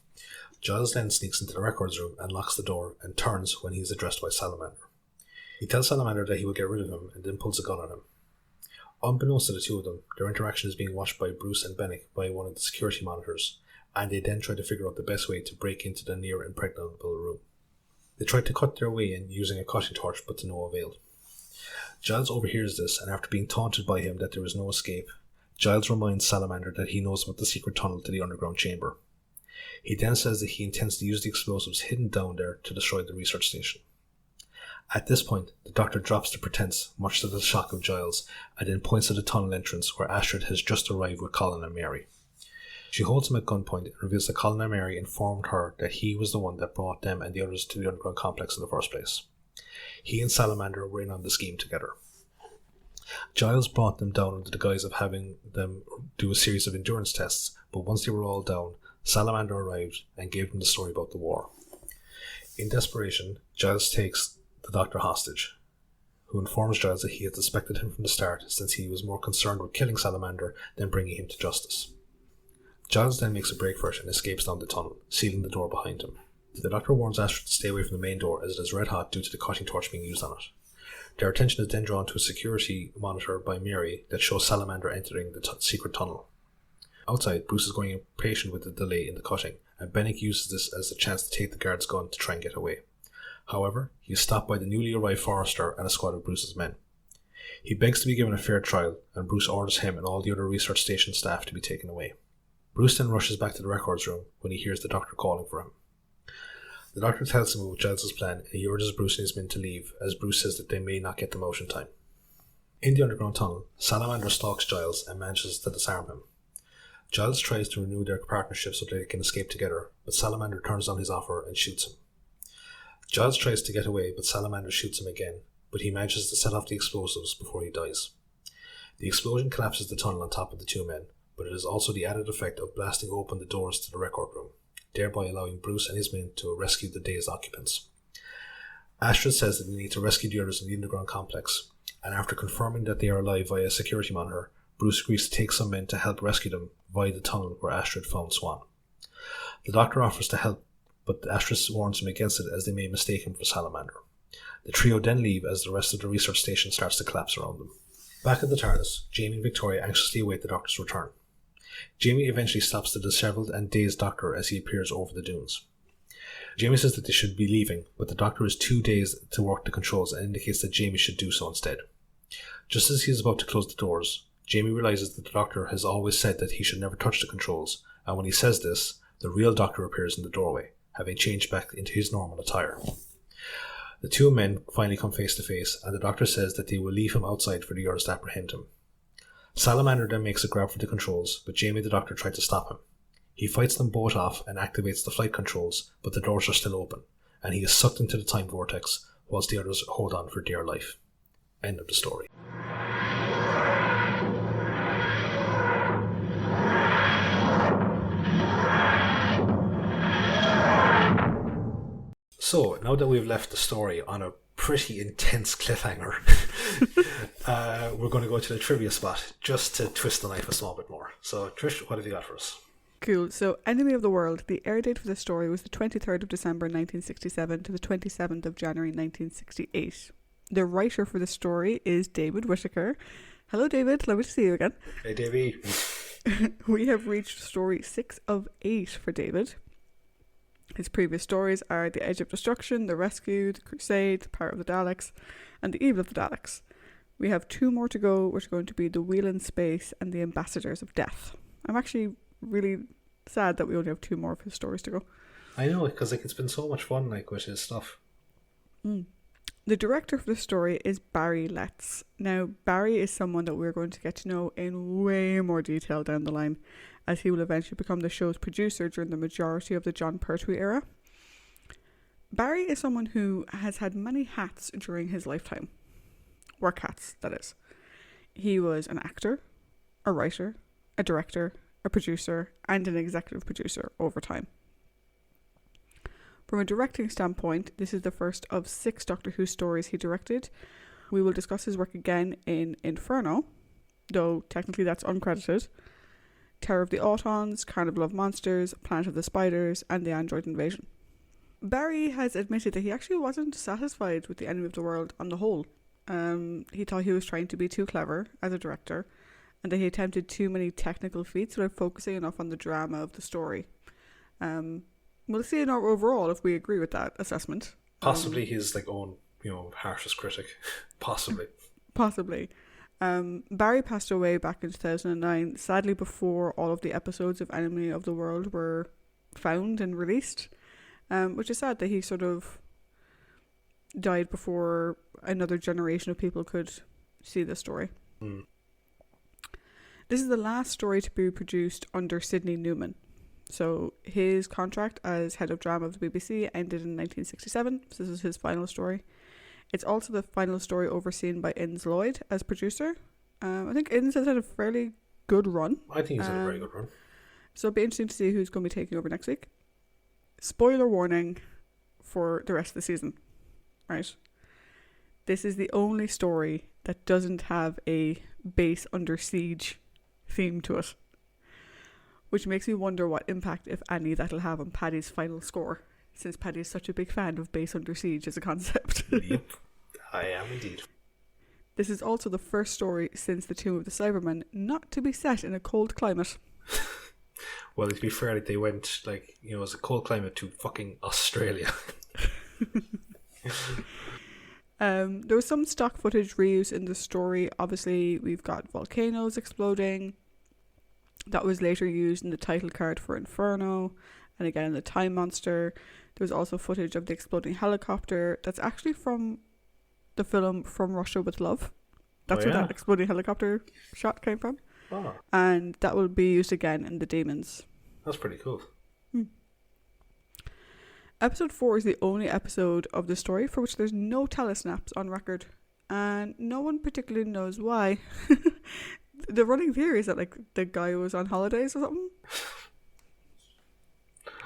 Giles then sneaks into the records room and locks the door and turns when he is addressed by Salamander. He tells Salamander that he will get rid of him and then pulls a gun on him. Unbeknownst to the two of them, their interaction is being watched by Bruce and Bennick by one of the security monitors, and they then try to figure out the best way to break into the near impregnable room. They try to cut their way in using a cutting torch, but to no avail. Giles overhears this, and after being taunted by him that there is no escape, Giles reminds Salamander that he knows about the secret tunnel to the underground chamber. He then says that he intends to use the explosives hidden down there to destroy the research station. At this point, the Doctor drops the pretense, much to the shock of Giles, and then points to the tunnel entrance where Astrid has just arrived with Colin and Mary. She holds him at gunpoint and reveals that Colin and Mary informed her that he was the one that brought them and the others to the underground complex in the first place. He and Salamander were in on the scheme together. Giles brought them down under the guise of having them do a series of endurance tests, but once they were all down, Salamander arrived and gave them the story about the war. In desperation, Giles takes the Doctor hostage, who informs Giles that he had suspected him from the start since he was more concerned with killing Salamander than bringing him to justice. Giles then makes a break for it and escapes down the tunnel, sealing the door behind him. The Doctor warns Astrid to stay away from the main door as it is red hot due to the cutting torch being used on it. Their attention is then drawn to a security monitor by Mary that shows Salamander entering the secret tunnel. Outside, Bruce is going impatient with the delay in the cutting, and Bennick uses this as a chance to take the guard's gun to try and get away. However, he is stopped by the newly arrived Forrester and a squad of Bruce's men. He begs to be given a fair trial, and Bruce orders him and all the other research station staff to be taken away. Bruce then rushes back to the records room when he hears the Doctor calling for him. The Doctor tells him about Giles' plan and he urges Bruce and his men to leave, as Bruce says that they may not get the motion time. In the underground tunnel, Salamander stalks Giles and manages to disarm him. Giles tries to renew their partnership so they can escape together, but Salamander turns down his offer and shoots him. Giles tries to get away, but Salamander shoots him again, but he manages to set off the explosives before he dies. The explosion collapses the tunnel on top of the two men, but it is also the added effect of blasting open the doors to the record room, thereby allowing Bruce and his men to rescue the day's occupants. Astrid says that they need to rescue the others in the underground complex, and after confirming that they are alive via a security monitor, Bruce agrees to take some men to help rescue them via the tunnel where Astrid found Swan. The Doctor offers to help, but Astrid warns him against it as they may mistake him for Salamander. The trio then leave as the rest of the research station starts to collapse around them. Back at the TARDIS, Jamie and Victoria anxiously await the Doctor's return. Jamie eventually stops the disheveled and dazed Doctor as he appears over the dunes. Jamie says that they should be leaving, but the Doctor is too dazed to work the controls and indicates that Jamie should do so instead. Just as he is about to close the doors, Jamie realizes that the Doctor has always said that he should never touch the controls, and when he says this, the real Doctor appears in the doorway, having changed back into his normal attire. The two men finally come face to face, and the Doctor says that they will leave him outside for the others to apprehend him. Salamander then makes a grab for the controls, but Jamie and the Doctor try to stop him. He fights them both off and activates the flight controls, but the doors are still open, and he is sucked into the time vortex, whilst the others hold on for dear life. End of the story. So, now that we've left the story on a pretty intense cliffhanger, we're going to go to the trivia spot just to twist the knife a small bit more. So, Trish, what have you got for us? Cool. So, Enemy of the World, the air date for this story was the 23rd of December 1967 to the 27th of January 1968. The writer for the story is David Whittaker. Hello, David. Lovely to see you again. Hey, Davey. We have reached story 6 of 8 for David. His previous stories are The Edge of Destruction, The Rescue, The Crusade, The Power of the Daleks, and The Evil of the Daleks. We have 2 more to go, which are going to be The Wheel in Space and The Ambassadors of Death. I'm actually really sad that we only have 2 more of his stories to go. I know, because it's been so much fun with his stuff. The director for the story is Barry Letts. Now, Barry is someone that we're going to get to know in way more detail down the line, as he will eventually become the show's producer during the majority of the Jon Pertwee era. Barry is someone who has had many hats during his lifetime. Work hats, that is. He was an actor, a writer, a director, a producer, and an executive producer over time. From a directing standpoint, this is the first of 6 Doctor Who stories he directed. We will discuss his work again in Inferno, though technically that's uncredited, Terror of the Autons, Carnival of Monsters, Planet of the Spiders, and The Android Invasion. Barry has admitted that he actually wasn't satisfied with The Enemy of the World on the whole. He thought he was trying to be too clever as a director, and that he attempted too many technical feats without focusing enough on the drama of the story. We'll see in our overall if we agree with that assessment. Possibly his own, harshest critic. Possibly. Possibly. Barry passed away back in 2009, sadly before all of the episodes of Enemy of the World were found and released, which is sad that he sort of died before another generation of people could see the story. This is the last story to be produced under Sidney Newman. So his contract as head of drama of the BBC ended in 1967. So this is his final story. It's also the final story overseen by Innes Lloyd as producer. I think Innes has had a fairly good run. I think he's had a very good run. So it'll be interesting to see who's going to be taking over next week. Spoiler warning for the rest of the season. Right? This is the only story that doesn't have a base under siege theme to it, which makes me wonder what impact, if any, that'll have on Paddy's final score, since Paddy is such a big fan of base under siege as a concept. Yep, I am indeed. This is also the first story since The Tomb of the Cybermen not to be set in a cold climate. Well, to be fair, they went, as a cold climate to fucking Australia. There was some stock footage reused in the story. Obviously, we've got volcanoes exploding. That was later used in the title card for Inferno, and again in the Time Monster. There was also footage of the exploding helicopter. That's actually from the film From Russia with Love. That's where that exploding helicopter shot came from. Oh. And that will be used again in The Demons. That's pretty cool. Episode 4 is the only episode of the story for which there's no telesnaps on record, and no one particularly knows why. The running theory is that the guy was on holidays or something.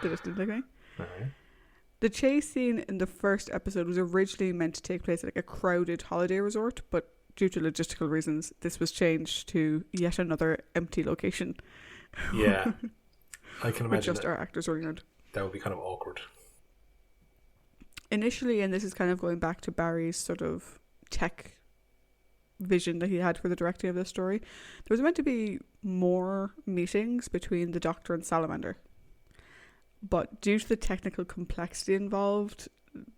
They just didn't like me. Right. The chase scene in the first episode was originally meant to take place at a crowded holiday resort, but due to logistical reasons, this was changed to yet another empty location. Yeah, I can imagine with just our actors running around. That would be kind of awkward. Initially, and this is kind of going back to Barry's sort of tech vision that he had for the directing of this story, there was meant to be more meetings between the Doctor and Salamander. But due to the technical complexity involved,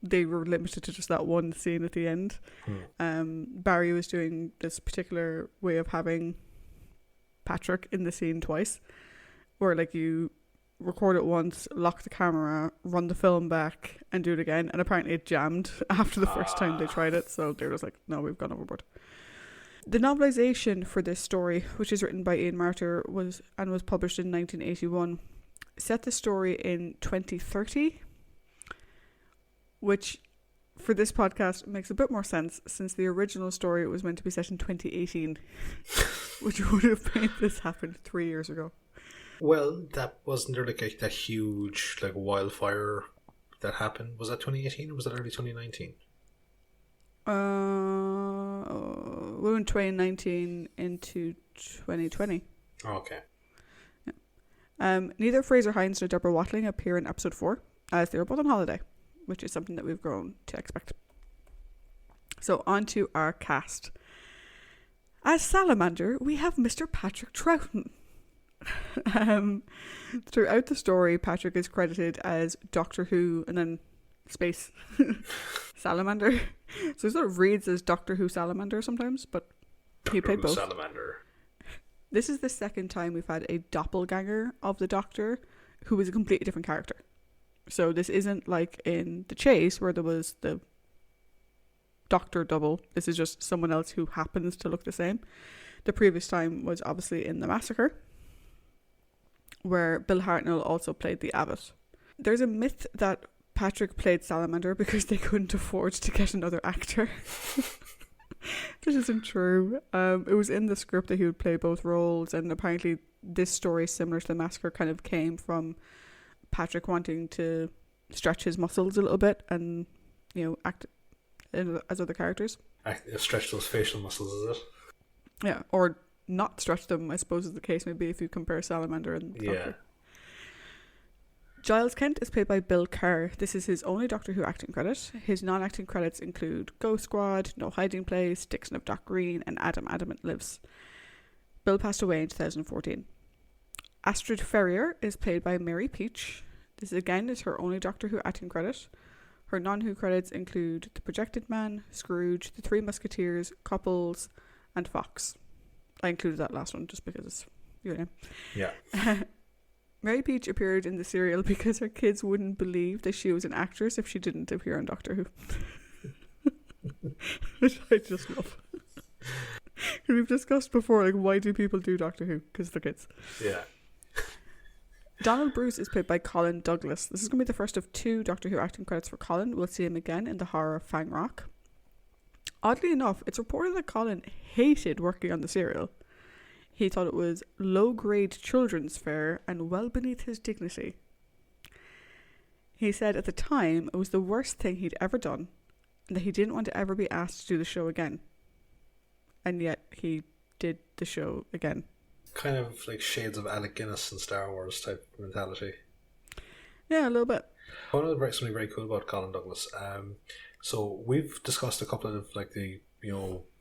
they were limited to just that one scene at the end. Barry was doing this particular way of having Patrick in the scene twice, where you record it once, lock the camera, run the film back, and do it again. And apparently it jammed after the first time they tried it, so they were just like, no, we've gone overboard. The novelization for this story, which is written by Ian Marter, was published in 1981, set the story in 2030, which for this podcast makes a bit more sense, since the original story was meant to be set in 2018, which would have made this happen 3 years ago. Well, that wasn't there that huge wildfire that happened. Was that 2018 or was that early 2019? We went 2019 into 2020. Oh, okay. Neither Fraser Hines nor Deborah Watling appear in episode 4, as they were both on holiday, which is something that we've grown to expect. So on to our cast. As Salamander, we have Mr. Patrick Troughton. Throughout the story, Patrick is credited as Doctor Who and then space Salamander. So it sort of reads as Doctor Who Salamander sometimes, but he played both. Salamander. This is the second time we've had a doppelganger of the Doctor who is a completely different character. So this isn't like in The Chase where there was the Doctor double. This is just someone else who happens to look the same. The previous time was obviously in The Massacre, where Bill Hartnell also played the Abbot. There's a myth that Patrick played Salamander because they couldn't afford to get another actor. This isn't true. It was in the script that he would play both roles, and apparently this story, similar to The Massacre, kind of came from Patrick wanting to stretch his muscles a little bit and, you know, act as other characters. Stretch those facial muscles, is it? Yeah, or not stretch them, I suppose is the case maybe if you compare Salamander and Doctor. Yeah. Giles Kent is played by Bill Kerr. This is his only Doctor Who acting credit. His non-acting credits include Ghost Squad, No Hiding Place, Dixon of Dock Green, and Adam Adamant Lives. Bill passed away in 2014. Astrid Ferrier is played by Mary Peach. This again is her only Doctor Who acting credit. Her non-Who credits include The Projected Man, Scrooge, The Three Musketeers, Couples, and Fox. I included that last one just because it's your name. Yeah. Mary Peach appeared in the serial because her kids wouldn't believe that she was an actress if she didn't appear on Doctor Who. Which I just love. We've discussed before, like, why do people do Doctor Who? Because they're kids. Yeah. Donald Bruce is played by Colin Douglas. This is going to be the first of 2 Doctor Who acting credits for Colin. We'll see him again in the horror Fang Rock. Oddly enough, it's reported that Colin hated working on the serial. He thought it was low-grade children's fare and well beneath his dignity. He said at the time it was the worst thing he'd ever done and that he didn't want to ever be asked to do the show again. And yet he did the show again. Kind of like shades of Alec Guinness and Star Wars type mentality. Yeah, a little bit. One of the something very cool about Colin Douglas. So we've discussed a couple of like the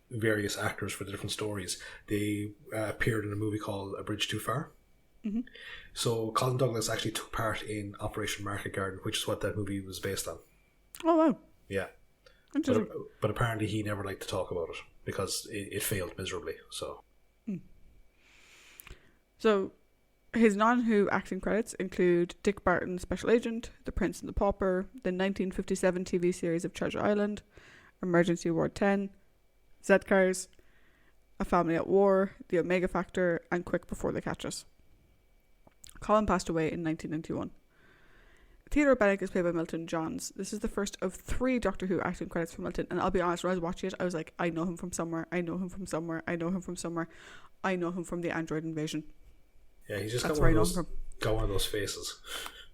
various actors for the different stories. They appeared in a movie called A Bridge Too Far. Mm-hmm. So Colin Douglas actually took part in Operation Market Garden, which is what that movie was based on. Oh wow! Yeah, but apparently he never liked to talk about it because it failed miserably. So his non-Who acting credits include Dick Barton, Special Agent, The Prince and the Pauper, the 1957 TV series of Treasure Island, Emergency Ward 10, Z-Cars, A Family at War, The Omega Factor, and Quick Before They Catch Us. Colin passed away in 1991. Theodore Bennett is played by Milton Johns. This is the first of 3 Doctor Who acting credits for Milton, and I'll be honest, when I was watching it, I was like, I know him from somewhere, I know him from somewhere, I know him from somewhere, I know him from the Android Invasion. Yeah, he's just got one of those faces.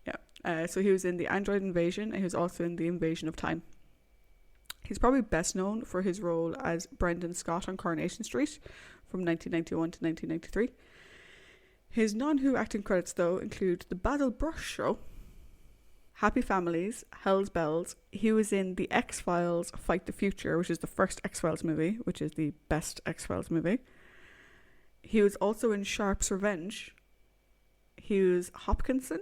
Yeah, so he was in the Android Invasion, and he was also in the Invasion of Time. He's probably best known for his role as Brendan Scott on Coronation Street from 1991 to 1993. His non-Who acting credits, though, include The Basil Brush Show, Happy Families, Hell's Bells. He was in The X-Files Fight the Future, which is the first X-Files movie, which is the best X-Files movie. He was also in Sharp's Revenge. He was Hopkinson.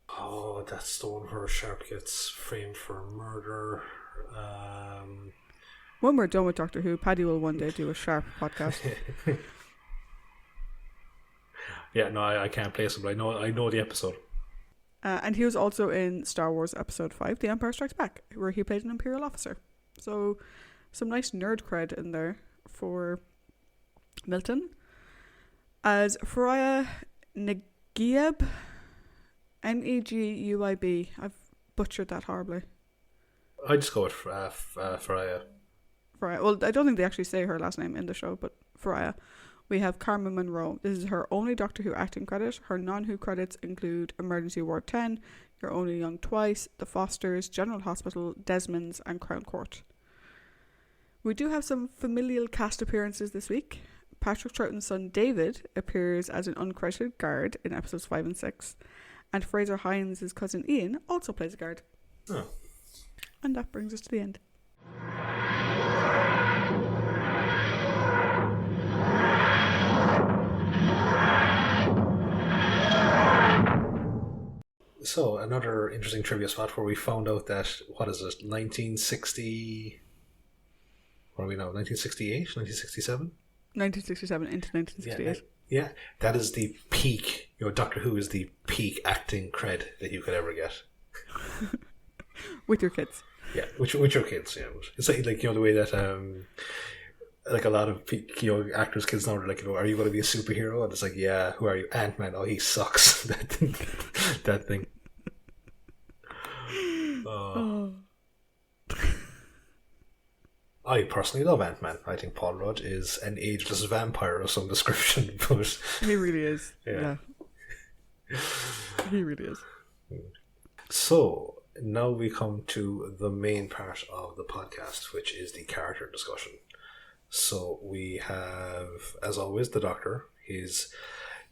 Oh, that's the one where Sharp gets framed for murder. When we're done with Doctor Who, Paddy will one day do a Sharp podcast. Yeah, no, I can't place him, but I know the episode. And he was also in Star Wars Episode 5, The Empire Strikes Back, where he played an Imperial officer. So, some nice nerd cred in there for Milton. As Faria Neguib, Neguib. I've butchered that horribly. I just go with Faria. Faria. Well, I don't think they actually say her last name in the show, but Faria We have Carmen Monroe. This is her only Doctor Who acting credit. Her non-Who credits include Emergency Ward 10, You're Only Young Twice, The Fosters, General Hospital, Desmond's and Crown Court. We do have some familial cast appearances this week. Patrick Troughton's son David appears as an uncredited guard in episodes 5 and 6. And Fraser Hines' cousin Ian also plays a guard. Oh. And that brings us to the end. So, another interesting trivia spot where we found out that, 1960... What are we now? 1968? 1967? 1967 into 1968. Yeah, that is the peak. Doctor Who is the peak acting cred that you could ever get. With your kids. Yeah, with your kids. Yeah, it's like the way that like a lot of actors' kids now are like, are you going to be a superhero? And it's like, yeah, who are you? Ant-Man. Oh, he sucks. that thing. I personally love Ant-Man. I think Paul Rudd is an ageless vampire of some description, but he really is. Yeah. He really is. So now we come to the main part of the podcast, which is the character discussion. So we have, as always, the Doctor, his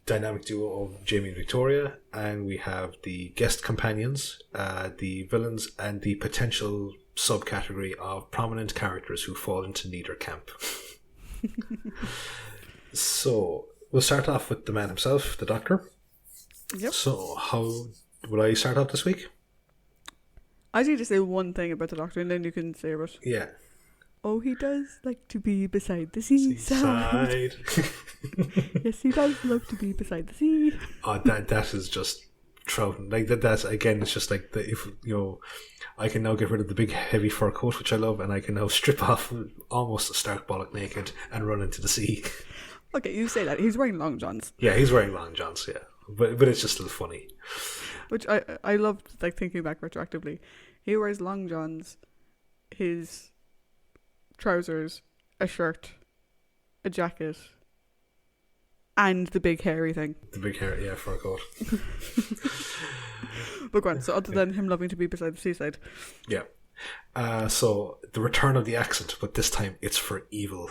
dynamic duo of Jamie and Victoria, and we have the guest companions, the villains, and the potential subcategory of prominent characters who fall into neither camp. So we'll start off with the man himself, the Doctor. Yep. So how will I start off this week? I need to say one thing about the Doctor and then you can say it. Yeah. Oh, he does like to be beside the seaside. Yes, he does love to be beside the sea. Oh, that is just Troughton. Like that's again, it's just like if I can now get rid of the big heavy fur coat, which I love, and I can now strip off almost stark bollock naked and run into the sea. Okay, you say that. He's wearing long johns. Yeah, he's wearing long johns, yeah. But it's just still funny. Which I loved, like, thinking back retroactively. He wears long johns, his trousers, a shirt, a jacket, and the big hairy thing. The big hair, yeah, fur coat. But go on, so other than him loving to be beside the seaside. Yeah. So, the return of the accent, but this time it's for evil.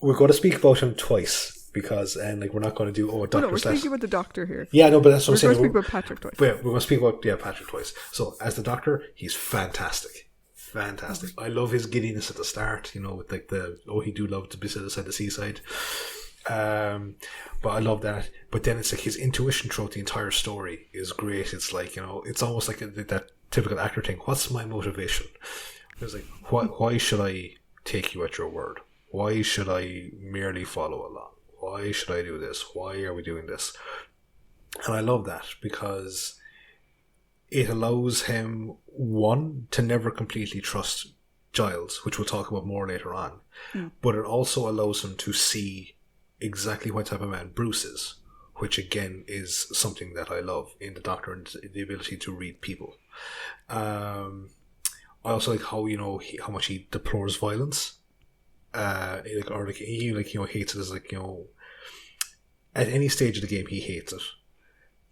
We're going to speak about him twice, because we're not going to do, Doctor we're speaking about the Doctor here. Yeah, no, but that's what I'm saying. We're going to speak about Patrick twice. Yeah, we're going to speak about Patrick twice. So, as the Doctor, he's fantastic. Fantastic. I love his giddiness at the start, with like he do love to be beside the seaside. But I love that. But then it's like his intuition throughout the entire story is great. It's like, it's almost like that typical actor thing. What's my motivation? It's like, why should I take you at your word? Why should I merely follow along? Why should I do this? Why are we doing this? And I love that because it allows him, one, to never completely trust Giles, which we'll talk about more later on. But it also allows him to see exactly what type of man Bruce is, which again is something that I love in the Doctor, and the ability to read people. I also like how how much he deplores violence, he hates it as at any stage of the game he hates it,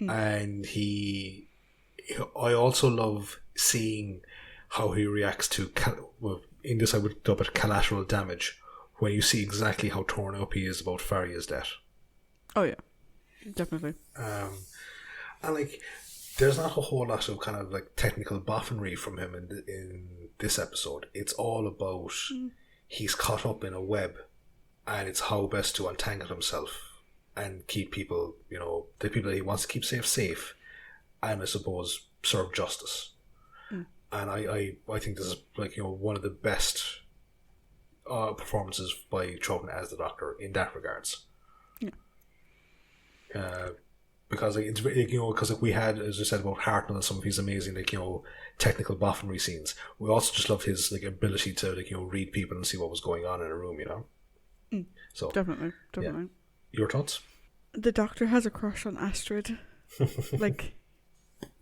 and I also love seeing how he reacts to in this I would dub it collateral damage, when you see exactly how torn up he is about Faria's death. Oh yeah, definitely. And there's not a whole lot of kind of like technical boffinry from him in this episode. It's all about he's caught up in a web, and it's how best to untangle himself and keep people, the people that he wants to keep safe, and I suppose serve justice. And I think this is one of the best performances by Troughton as the Doctor in that regards. Yeah. Because it's because we had, as I said, about Hartnell and some of his amazing technical boffinry scenes. We also just loved his ability to read people and see what was going on in a room. So definitely. Yeah. Your thoughts? The Doctor has a crush on Astrid.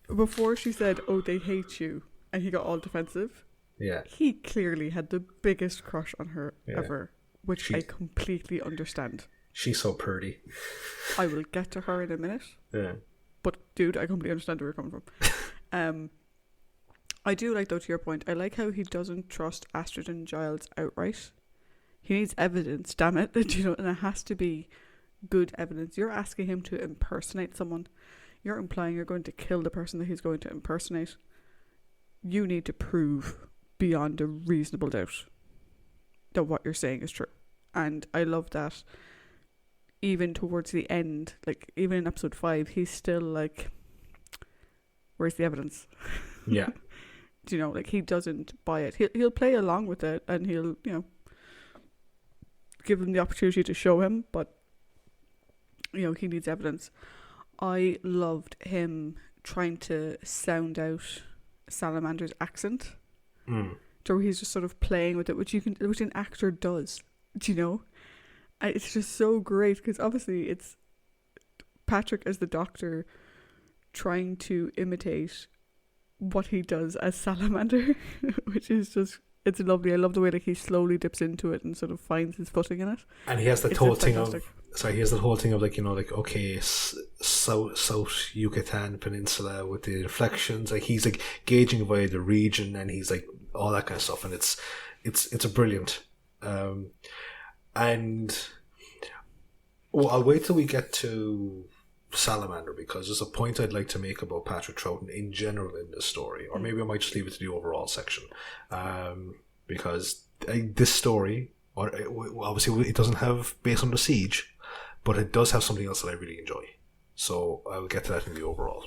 Before she said, "Oh, they hate you," and he got all defensive. Yeah. He clearly had the biggest crush on her ever, which I completely understand. She's so pretty. I will get to her in a minute. Yeah. But dude, I completely understand where you're coming from. I do like, though, to your point, I like how he doesn't trust Astrid and Giles outright. He needs evidence, damn it, you know, and it has to be good evidence. You're asking him to impersonate someone. You're implying you're going to kill the person that he's going to impersonate. You need to prove beyond a reasonable doubt that what you're saying is true. And I love that even towards the end, like even in episode 5, he's still like, where's the evidence? Yeah. Do you know, like he doesn't buy it. He'll play along with it and he'll, you know, give them the opportunity to show him, but you know, he needs evidence. I loved him trying to sound out Salamander's accent. So he's just sort of playing with it, which an actor does. Do you know? And it's just so great because obviously it's Patrick as the Doctor trying to imitate what he does as Salamander, which is just, it's lovely. I love the way like he slowly dips into it and sort of finds his footing in it. And he has that whole thing of, like, you know, like, okay, South Yucatan Peninsula with the inflections, like he's like gauging by the region and he's like all that kind of stuff, and it's a brilliant. And well, I'll wait till we get to Salamander because there's a point I'd like to make about Patrick Troughton in general in this story, or maybe I might just leave it to the overall section, because this story, obviously it doesn't have Base Under Siege, but it does have something else that I really enjoy, so I'll get to that in the overall.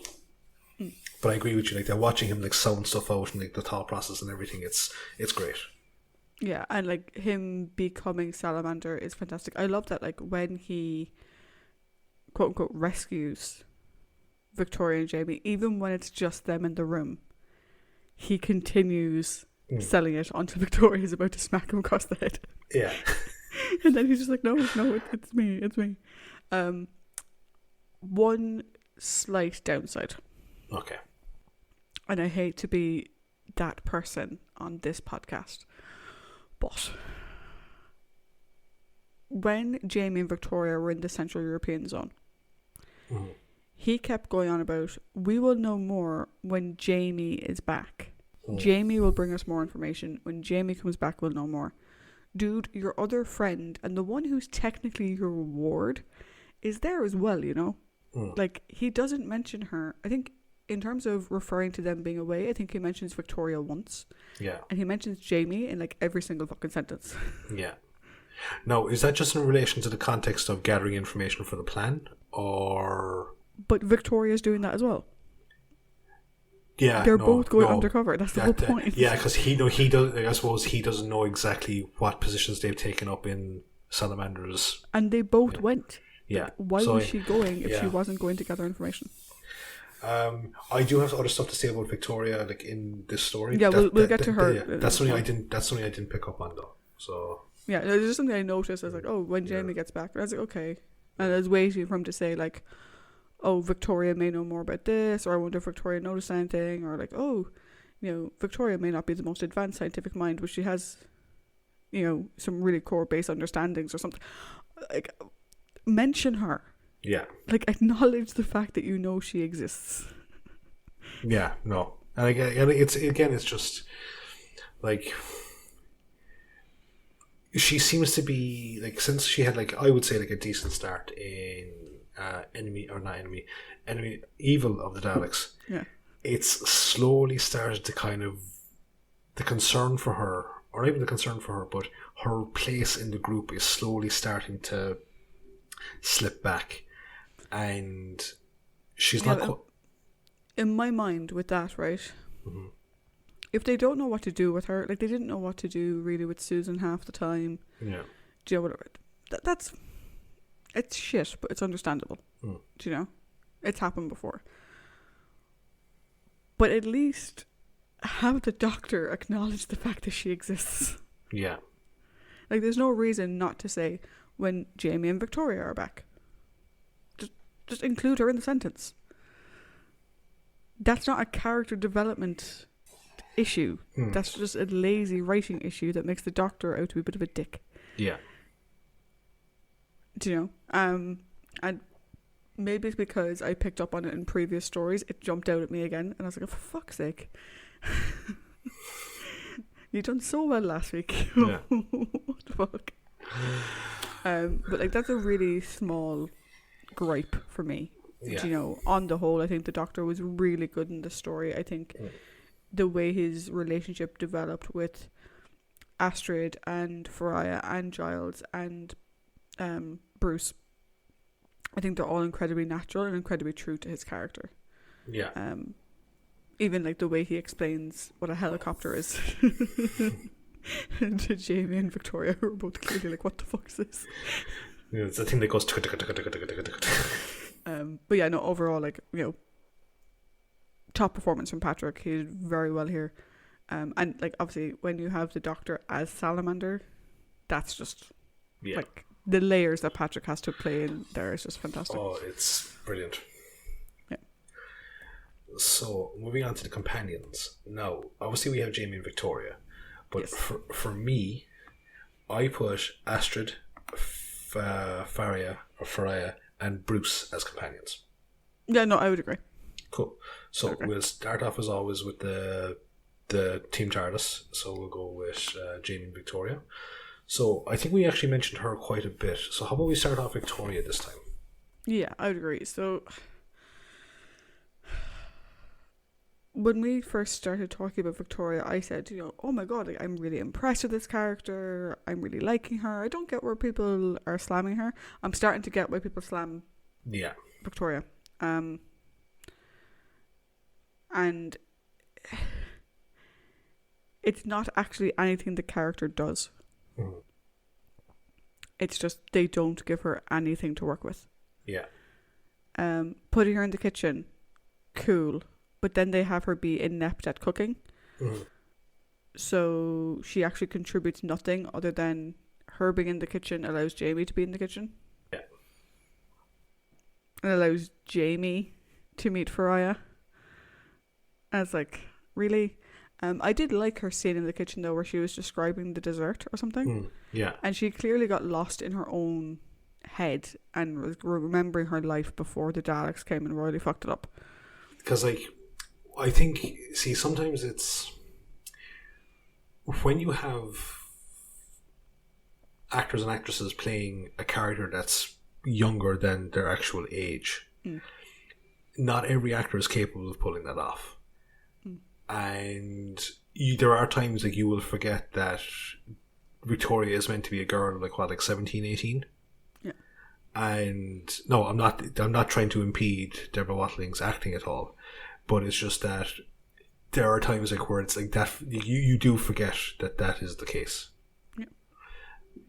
But I agree with you, like they're watching him like sound stuff out and like the thought process and everything, it's great. Yeah, and like him becoming Salamander is fantastic. I love that, like when he quote unquote rescues Victoria and Jamie, even when it's just them in the room, he continues selling it until Victoria's about to smack him across the head. Yeah. And then he's just like, no, it's me. One slight downside. Okay. And I hate to be that person on this podcast, but when Jamie and Victoria were in the Central European zone, he kept going on about, we will know more when Jamie is back. Jamie will bring us more information. When Jamie comes back, we'll know more. Dude, your other friend and the one who's technically your ward is there as well, you know? Like, he doesn't mention her. I think in terms of referring to them being away, I think he mentions Victoria once. Yeah. And he mentions Jamie in like every single fucking sentence. Yeah. Now, is that just in relation to the context of gathering information for the plan, or? But Victoria's doing that as well. Yeah, they're both going undercover. That's the whole point. Yeah, because he does. I suppose he doesn't know exactly what positions they've taken up in Salamander's. And they both went. Yeah. Like, why was she going if she wasn't going to gather information? I do have other stuff to say about Victoria, like in this story. Yeah, we'll get to her. That's something I didn't pick up on though. So. Yeah, there's just something I noticed. I was like, oh, when Jamie gets back, I was like, okay, and I was waiting for him to say like, oh, Victoria may know more about this, or I wonder if Victoria noticed anything, or like, oh, you know, Victoria may not be the most advanced scientific mind, but she has, you know, some really core base understandings or something. Like, mention her. Yeah. Like, acknowledge the fact that you know she exists. Yeah, no. And again, it's just like, she seems to be like, since she had like, I would say like a decent start in Enemy Evil of the Daleks. Yeah. It's slowly started to kind of, the concern for her, or even the concern for her, but her place in the group is slowly starting to slip back, and she's not. In my mind, with that, right? Mm-hmm. If they don't know what to do with her, like they didn't know what to do really with Susan half the time. Yeah. Do you know whatever? That's it's shit, but it's understandable. Do you know? It's happened before. But at least have the Doctor acknowledge the fact that she exists. Yeah. Like, there's no reason not to say when Jamie and Victoria are back. Just include her in the sentence. That's not a character development issue. That's just a lazy writing issue that makes the Doctor out to be a bit of a dick. Yeah. Do you know? And maybe it's because I picked up on it in previous stories. It jumped out at me again, and I was like, oh, for fuck's sake. You done so well last week. Yeah. What the fuck? But like, that's a really small gripe for me. Yeah. You know, on the whole, I think the Doctor was really good in the story. I think the way his relationship developed with Astrid and Faria and Giles and Bruce, I think they're all incredibly natural and incredibly true to his character. Yeah. Even like the way he explains what a helicopter is to Jamie and Victoria, who are both clearly like, what the fuck is this? Yeah, it's the thing that goes. But yeah, no, overall, like, you know, top performance from Patrick. He did very well here. And like, obviously, when you have the Doctor as Salamander, that's just like the layers that Patrick has to play in there is just fantastic. Oh, it's brilliant. Yeah. So moving on to the companions. Now, obviously, we have Jamie and Victoria, but for me, I put Astrid, Faria, and Bruce as companions. Yeah, no, I would agree. Cool. So we'll start off as always with the Team TARDIS. So we'll go with Jamie and Victoria. So I think we actually mentioned her quite a bit. So how about we start off Victoria this time? Yeah, I would agree. So when we first started talking about Victoria, I said, you know, oh my god, like, I'm really impressed with this character. I'm really liking her. I don't get where people are slamming her. I'm starting to get why people slam Victoria. And it's not actually anything the character does. Mm-hmm. It's just they don't give her anything to work with. Yeah. Putting her in the kitchen, cool. But then they have her be inept at cooking. Mm-hmm. So she actually contributes nothing other than her being in the kitchen allows Jamie to be in the kitchen. Yeah. And allows Jamie to meet Faria. I was like, really? I did like her scene in the kitchen though, where she was describing the dessert or something. Yeah. And she clearly got lost in her own head and was remembering her life before the Daleks came and royally fucked it up. Because, like, I think, see, sometimes it's when you have actors and actresses playing a character that's younger than their actual age, not every actor is capable of pulling that off. And there are times like you will forget that Victoria is meant to be a girl like 17, 18. Yeah. And no, I'm not trying to impede Deborah Watling's acting at all, but it's just that there are times like where it's like that you do forget that is the case. Yeah.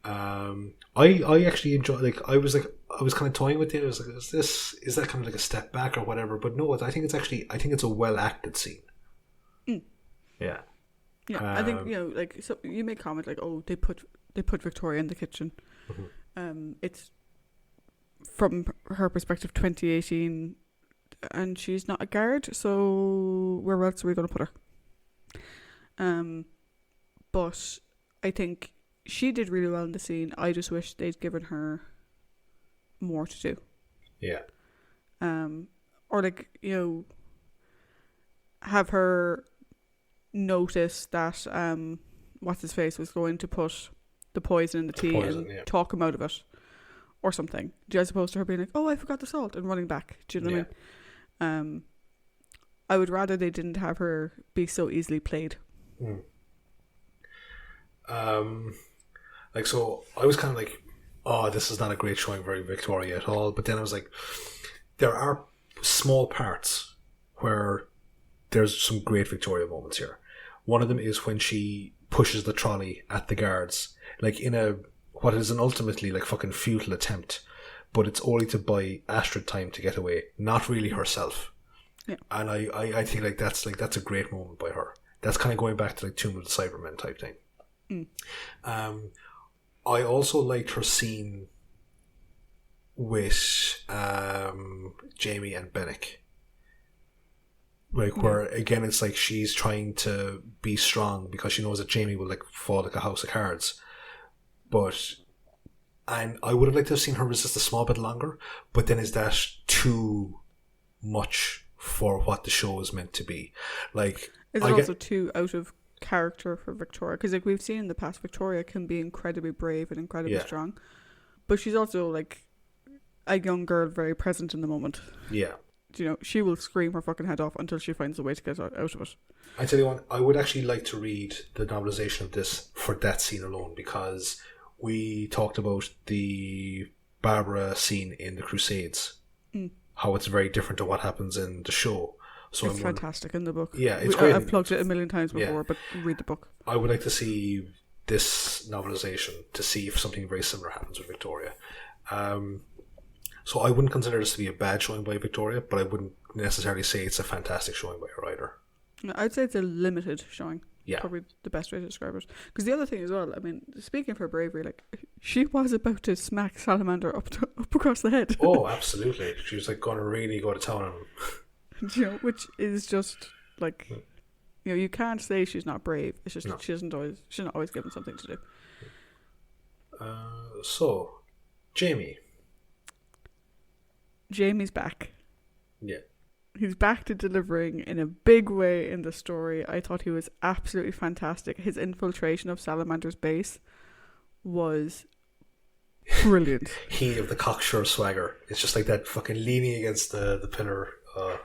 I actually enjoy, like I was kind of toying with it. I was like, is that kind of like a step back or whatever? But no, I think it's a well acted scene. Yeah. Yeah, I think, you know, like, so you may comment like, oh, they put Victoria in the kitchen. Mm-hmm. It's from her perspective 2018 and she's not a guard, so where else are we going to put her? But I think she did really well in the scene. I just wish they'd given her more to do. Yeah. Or like, you know, have her notice that what's his face was going to put the poison in the tea and talk him out of it or something, as opposed to her being like, oh, I forgot the salt, and running back. Do you know what I mean? I would rather they didn't have her be so easily played. Like, so I was kind of like, oh, this is not a great showing for Victoria at all, but then I was like, there are small parts where there's some great Victoria moments here. One of them is when she pushes the trolley at the guards, like in what is an ultimately like fucking futile attempt, but it's only to buy Astrid time to get away, not really herself. Yeah. And I think that's a great moment by her. That's kind of going back to like Tomb of the Cybermen type thing. I also liked her scene with Jamie and Bennick, Like, where again, it's like she's trying to be strong because she knows that Jamie will like fall like a house of cards. And I would have liked to have seen her resist a small bit longer, but then is that too much for what the show is meant to be? Like, is it also too out of character for Victoria? Because like we've seen in the past, Victoria can be incredibly brave and incredibly strong, but she's also like a young girl, very present in the moment. Yeah. You know, she will scream her fucking head off until she finds a way to get out of it. I tell you what, I would actually like to read the novelization of this for that scene alone, because we talked about the Barbara scene in the Crusades, how it's very different to what happens in the show. So it's fantastic in the book. Yeah, it's great. I've plugged it a million times before, but read the book. I would like to see this novelization to see if something very similar happens with Victoria. So I wouldn't consider this to be a bad showing by Victoria, but I wouldn't necessarily say it's a fantastic showing by her either. I'd say it's a limited showing. Yeah. Probably the best way to describe it. Because the other thing as well, I mean, speaking of her bravery, like, she was about to smack Salamander up across the head. Oh, absolutely. She was like going to really go to town on him. You know, which is just like, you know, you can't say she's not brave. It's just she's not always given something to do. So, Jamie's back. Yeah. He's back to delivering in a big way in the story. I thought he was absolutely fantastic. His infiltration of Salamander's base was brilliant. He of the cocksure swagger. It's just like that fucking leaning against the pillar. What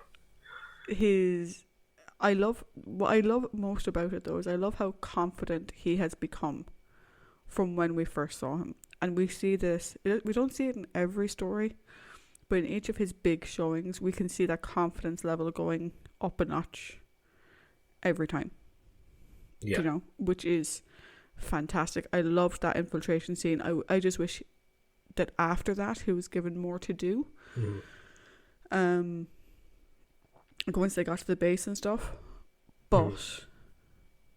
I love most about it though is I love how confident he has become from when we first saw him. And we see this, we don't see it in every story, but in each of his big showings, we can see that confidence level going up a notch every time. Yeah. You know, which is fantastic. I loved that infiltration scene. I just wish that after that he was given more to do. Like once they got to the base and stuff. But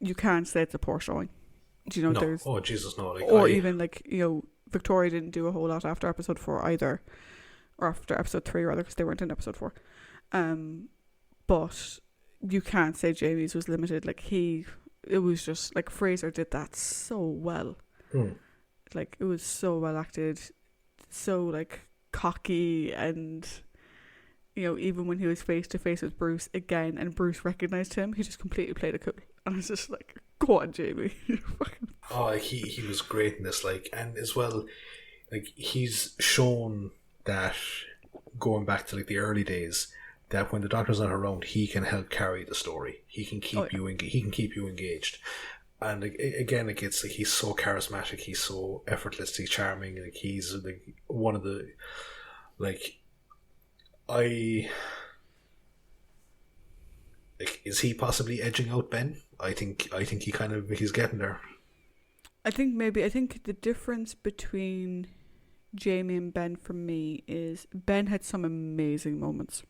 you can't say it's a poor showing. Do you know, there's oh Jesus no, like, or even like, you know, Victoria didn't do a whole lot after episode 4 either. Or after episode 3 rather, because they weren't in episode 4. But you can't say Jamie's was limited. Like it was just like Fraser did that so well. Like it was so well acted, so like cocky, and you know, even when he was face to face with Bruce again and Bruce recognized him, he just completely played it cool. And I was just like, go on, Jamie. He was great in this, like, and as well, like, he's shown that, going back to like the early days, that when the Doctor's not around, he can help carry the story. He can keep you engaged. And like, again, like, it's like he's so charismatic, he's so effortlessly charming. Like, he's like one of the, like, is he possibly edging out Ben? I think he's getting there. I think the difference between Jamie and Ben for me is Ben had some amazing moments.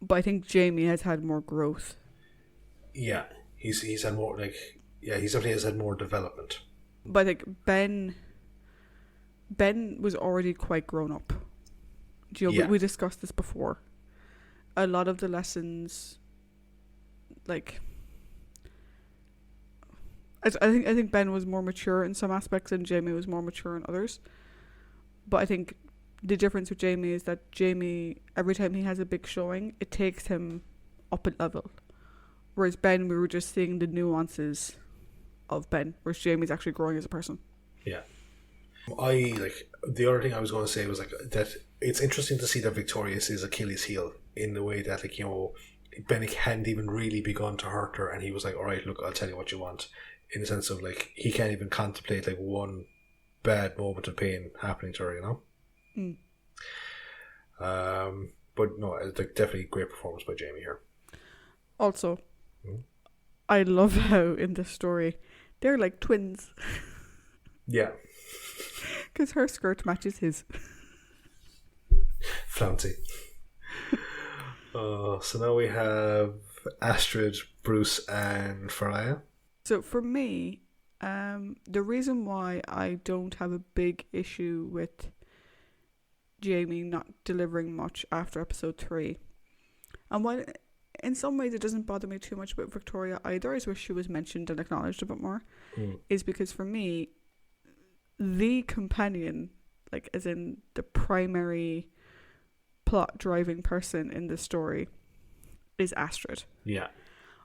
But I think Jamie has had more growth. Yeah, he's had more, like, yeah, he definitely has had more development. But I think Ben was already quite grown up. You know, we discussed this before. A lot of the lessons, like, I think Ben was more mature in some aspects and Jamie was more mature in others. But I think the difference with Jamie is that Jamie, every time he has a big showing, it takes him up a level. Whereas Ben, we were just seeing the nuances of Ben, whereas Jamie's actually growing as a person. Yeah. The other thing I was going to say was like that it's interesting to see that Victorious is Achilles' heel in the way that, like, you know, Bennick hadn't even really begun to hurt her and he was like, alright, look, I'll tell you what you want, in the sense of like he can't even contemplate like one bad moment of pain happening to her, you know. But no, like, definitely great performance by Jamie here. Also, I love how in this story they're like twins. Yeah. Because her skirt matches his. Flouncy. So now we have Astrid, Bruce, and Faria. So for me, the reason why I don't have a big issue with Jamie not delivering much after episode 3, and while in some ways it doesn't bother me too much about Victoria either. I just wish she was mentioned and acknowledged a bit more. Is because for me, the companion, like as in the primary plot driving person in the story, is Astrid. Yeah.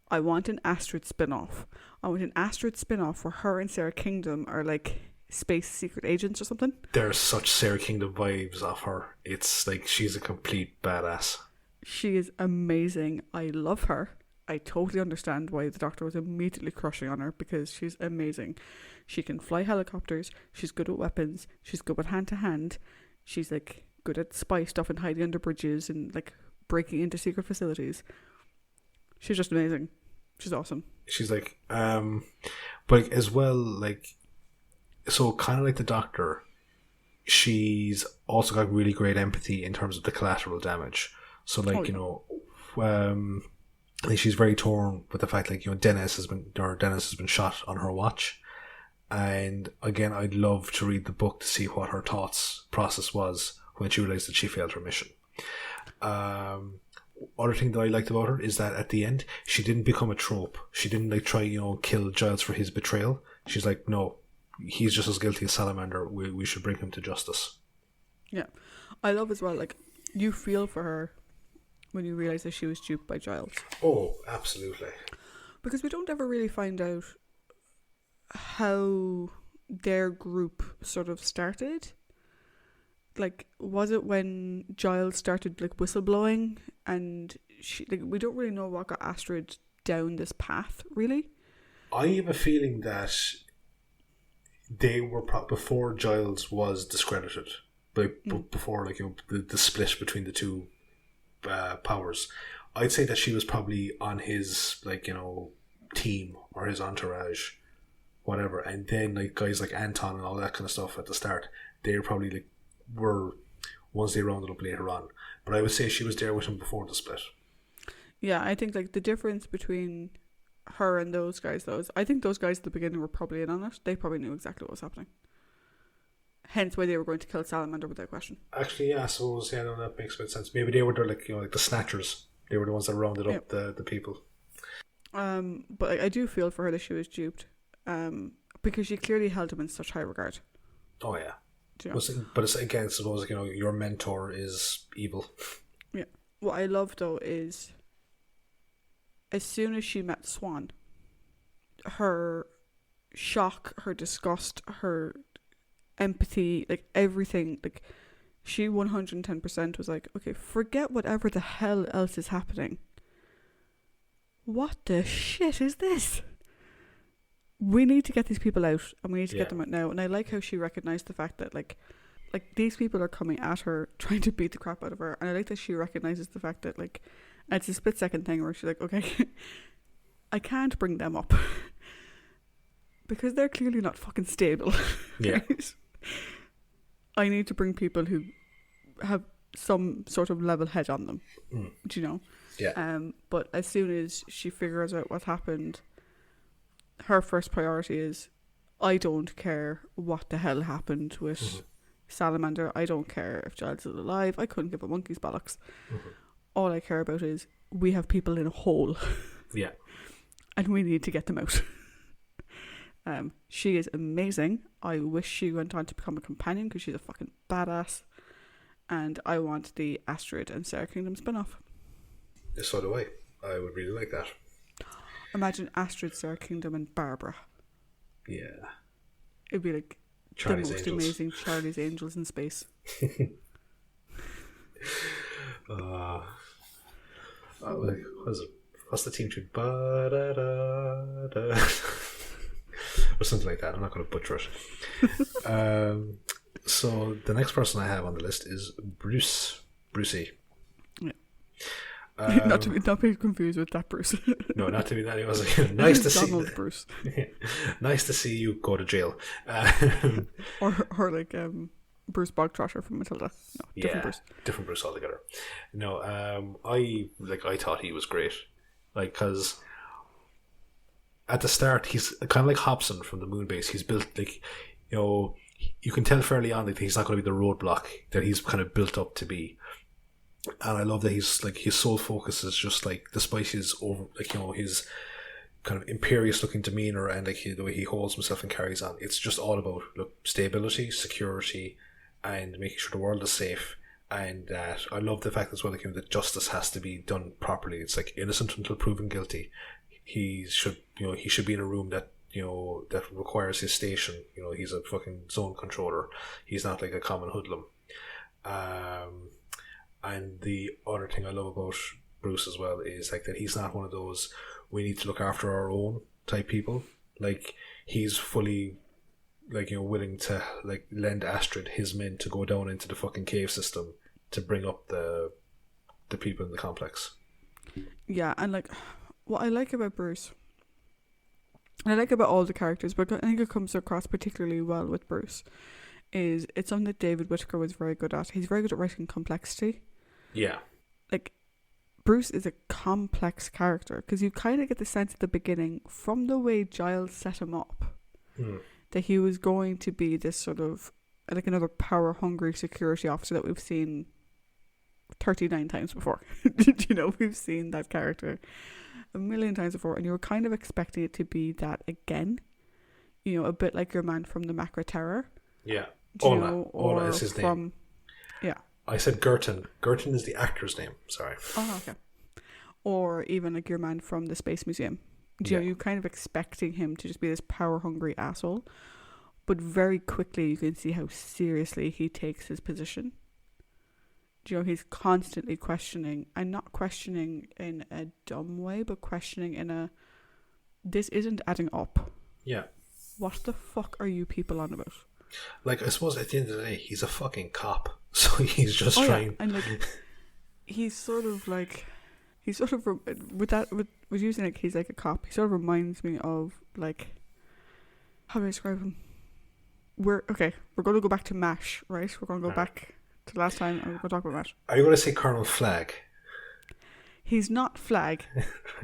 I want an Astrid spin-off. I want an Astrid spin-off where her and Sarah Kingdom are like space secret agents or something. There's such Sarah Kingdom vibes of her. It's like she's a complete badass. She is amazing. I love her. I totally understand why the Doctor was immediately crushing on her, because she's amazing. She can fly helicopters. She's good at weapons. She's good with hand-to-hand. She's like good at spy stuff and hiding under bridges and like breaking into secret facilities. She's just amazing. She's awesome. She's like, but as well, like, so kind of like the Doctor, she's also got really great empathy in terms of the collateral damage. So like, you know, I think she's very torn with the fact, like, you know, Dennis has been shot on her watch. And again, I'd love to read the book to see what her thoughts process was when she realized that she failed her mission. Other thing that I liked about her is that at the end, she didn't become a trope. She didn't like try, you know, kill Giles for his betrayal. She's like, no, he's just as guilty as Salamander. We should bring him to justice. Yeah. I love as well, like, you feel for her when you realise that she was duped by Giles. Oh, absolutely. Because we don't ever really find out how their group sort of started. Like, was it when Giles started like whistleblowing, and she, like, we don't really know what got Astrid down this path, really. I have a feeling that they were before Giles was discredited, before, like, you know, the split between the two powers. I'd say that she was probably on his, like, you know, team or his entourage, whatever, and then like guys like Anton and all that kind of stuff at the start, they probably like were ones they rounded up later on. But I would say she was there with him before the split. Yeah, I think like the difference between her and those guys, I think those guys at the beginning were probably in on it. They probably knew exactly what was happening. Hence why they were going to kill Salamander without question. Actually, yeah, I suppose, yeah, no, that makes good sense. Maybe they were there, like, you know, like the snatchers. They were the ones that rounded up the people. But I do feel for her that she was duped, because she clearly held him in such high regard. Oh yeah. You know? But it's, again, suppose, you know, your mentor is evil. Yeah. What I love though is, as soon as she met Swan, her shock, her disgust, her empathy, like everything, like she 110% was like, okay, forget whatever the hell else is happening. What the shit is this? We need to get these people out, and we need to get them out now. And I like how she recognized the fact that like these people are coming at her, trying to beat the crap out of her. And I like that she recognizes the fact that, like, it's a split second thing where she's like, okay, I can't bring them up because they're clearly not fucking stable. Yeah. Right? I need to bring people who have some sort of level head on them. Do you know? Yeah. But as soon as she figures out what happened, her first priority is, I don't care what the hell happened with Salamander. I don't care if Giles is alive. I couldn't give a monkey's bollocks. All I care about is we have people in a hole. Yeah. And we need to get them out. She is amazing. I wish she went on to become a companion because she's a fucking badass. And I want the Astrid and Sarah Kingdom spin-off. So do I. I would really like that. Imagine Astrid, Sarah Kingdom and Barbara. Yeah. It'd be like Charlie's the most Angels. amazing Charlie's Angels in space. What is it? What's the team tune? Ba-da-da-da. Or something like that. I'm not going to butcher it. So the next person I have on the list is Brucey. Yeah. Not be confused with that Bruce. No, not to be that. It was like, nice to see Donald Bruce. Nice to see you go to jail. Or like Bruce Bogtrasher from Matilda. No, different Bruce. Different Bruce altogether. No, I thought he was great. Like, because at the start he's kind of like Hobson from the Moonbase. He's built, like, you know, you can tell fairly on that he's not going to be the roadblock that he's kind of built up to be. And I love that his sole focus is just like, despite his his kind of imperious looking demeanor and like the way he holds himself and carries on, it's just all about stability, security, and making sure the world is safe. And that I love the fact as well, like, that justice has to be done properly. It's like innocent until proven guilty. He should be in a room that that requires his station. He's a fucking zone controller. He's not like a common hoodlum. And the other thing I love about Bruce as well is like that he's not one of those we need to look after our own type people. Like, he's fully willing to like lend Astrid his men to go down into the fucking cave system to bring up the people in the complex. Yeah, and like what I like about Bruce, and I like about all the characters, but I think it comes across particularly well with Bruce, is it's something that David Whittaker was very good at. He's very good at writing complexity. Yeah. Like, Bruce is a complex character because you kind of get the sense at the beginning from the way Giles set him up that he was going to be this sort of like another power-hungry security officer that we've seen 39 times before. We've seen that character a million times before, and you were kind of expecting it to be that again. A bit like your man from the Macra Terror. Yeah. Ola is his name. Yeah. I said Gerton. Gerton is the actor's name. Sorry. Oh, okay. Or even like your man from the Space Museum. You're kind of expecting him to just be this power-hungry asshole, but very quickly you can see how seriously he takes his position. He's constantly questioning, and not questioning in a dumb way, but questioning in a, this isn't adding up. Yeah. What the fuck are you people on about? Like, I suppose at the end of the day, he's a fucking cop. So he's just trying. Yeah. And like, he's sort of with using like he's like a cop. He sort of reminds me of like, how do I describe him? We're going to go back to MASH, right? We're going to go back to the last time and we're going to talk about MASH. Are you going to say Colonel Flagg? He's not Flagg.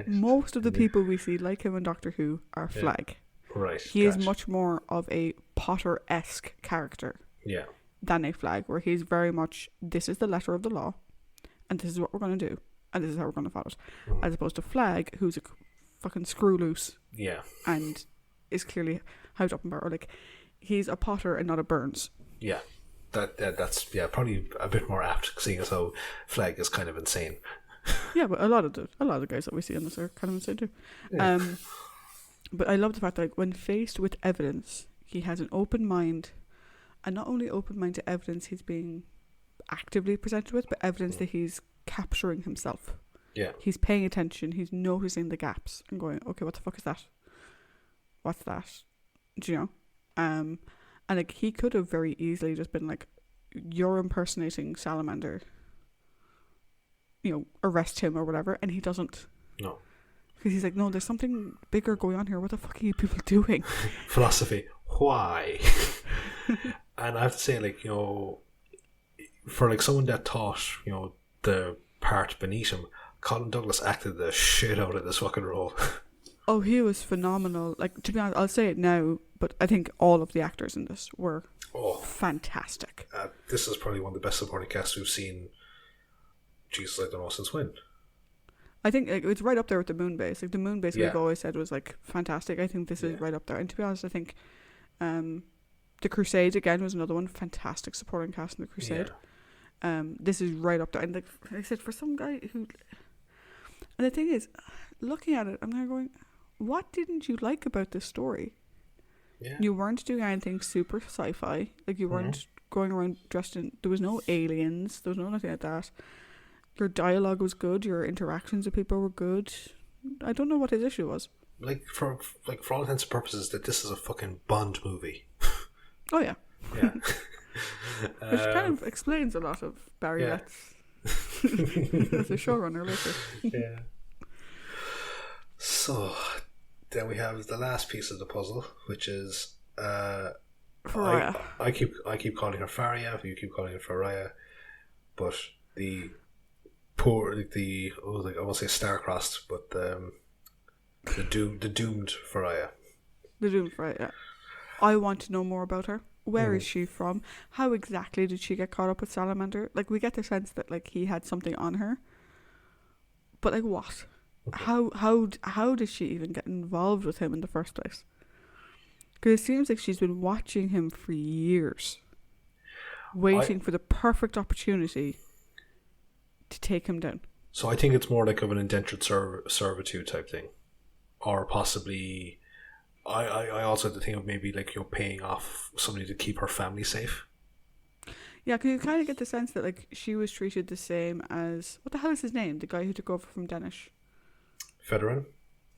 Most of the people we see like him in Doctor Who are Flagg. Right. He is much more of a Potter-esque character. Yeah. Than a Flagg, where he's very much, this is the letter of the law, and this is what we're going to do, and this is how we're going to follow it. As opposed to Flagg, who's a fucking screw loose. Yeah. And is clearly hyped up and power. Like, he's a Potter and not a Burns. Yeah. That's probably a bit more apt, seeing as how Flagg is kind of insane. Yeah, but a lot of the guys that we see in this are kind of insane too. Yeah. But I love the fact that, like, when faced with evidence, he has an open mind. And not only open mind to evidence he's being actively presented with, but evidence that he's capturing himself. Yeah. He's paying attention, he's noticing the gaps and going, okay, what the fuck is that? What's that? Do you know? And like, he could have very easily just been like, you're impersonating Salamander. Arrest him or whatever, and he doesn't. No. Because he's like, no, there's something bigger going on here. What the fuck are you people doing? Philosophy. Why? And I have to say, like, for like someone that thought, the part beneath him, Colin Douglas acted the shit out of this fucking role. Oh, he was phenomenal. Like, to be honest, I'll say it now, but I think all of the actors in this were fantastic. This is probably one of the best supporting casts we've seen, Jesus, I don't know, since when? I think it's right up there with the Moonbase. Like, the Moonbase, we've always said was like fantastic. I think this is right up there. And to be honest, I think The Crusade again was another one. Fantastic supporting cast in The Crusade. Yeah. This is right up there. And like I said, for some guy who, and the thing is, looking at it, I'm there going, what didn't you like about this story? Yeah. You weren't doing anything super sci-fi. Like, you weren't going around dressed in. There was no aliens. There was no nothing like that. Your dialogue was good. Your interactions with people were good. I don't know what his issue was. Like, for all intents and purposes, that this is a fucking Bond movie. Oh yeah. Yeah. Which kind of explains a lot of Barry Letts as a showrunner later. Yeah. So then we have the last piece of the puzzle, which is Faria. I keep calling her Faria, you keep calling her Faria, but the I won't say star-crossed, but the doomed Faria. The doomed Faria. Yeah. I want to know more about her. Where is she from? How exactly did she get caught up with Salamander? Like, we get the sense that, like, he had something on her. But, like, what? How did she even get involved with him in the first place? Because it seems like she's been watching him for years. Waiting for the perfect opportunity to take him down. So I think it's more like of an indentured servitude type thing. Or possibly... I also had to think of maybe like, you know, paying off somebody to keep her family safe. Yeah, because you kind of get the sense that, like, she was treated the same as... What the hell is his name? The guy who took over from Danish? Federin?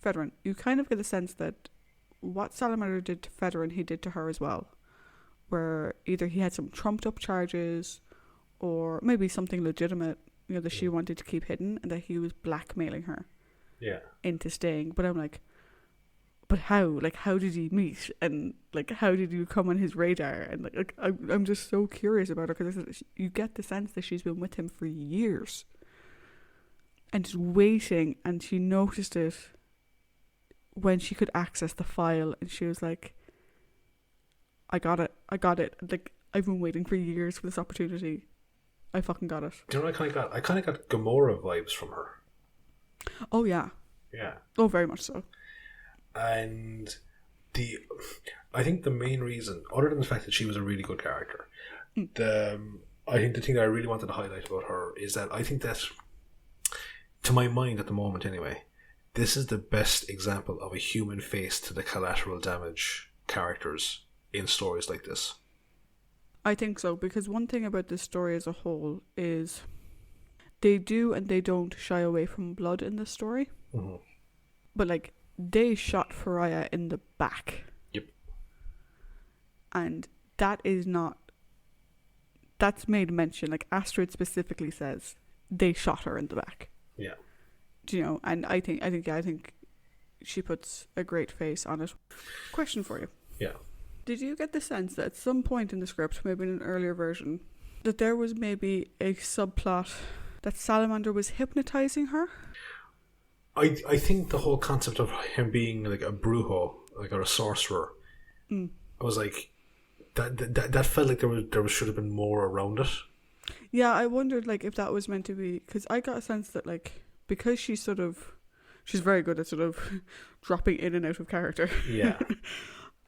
Federin. You kind of get the sense that what Salamander did to Federin, he did to her as well. Where either he had some trumped up charges or maybe something legitimate, you know, that she wanted to keep hidden, and that he was blackmailing her into staying. But I'm like, but how? Like, how did he meet? And, like, how did you come on his radar? And, like I'm just so curious about her, because you get the sense that she's been with him for years. And just waiting, and she noticed it when she could access the file, and she was like, I got it. Like, I've been waiting for years for this opportunity. I fucking got it. Do you know what I kind of got? I kind of got Gamora vibes from her. Oh, yeah. Yeah. Oh, very much so. And I think the main reason, other than the fact that she was a really good character, I think the thing that I really wanted to highlight about her is that I think that, to my mind at the moment anyway, this is the best example of a human face to the collateral damage characters in stories like this. I think so, because one thing about this story as a whole is they do and they don't shy away from blood in this story. Mm-hmm. But, like, they shot Faria in the back. Yep. And that is not... That's made mention. Like, Astrid specifically says they shot her in the back. Yeah. Do you know? And I think she puts a great face on it. Question for you. Yeah. Did you get the sense that at some point in the script, maybe in an earlier version, that there was maybe a subplot that Salamander was hypnotizing her? I think the whole concept of him being like a brujo, like, or a sorcerer, I was like, that felt like there should have been more around it. Yeah, I wondered, like, if that was meant to be, because I got a sense that, like, because she's very good at sort of dropping in and out of character. Yeah.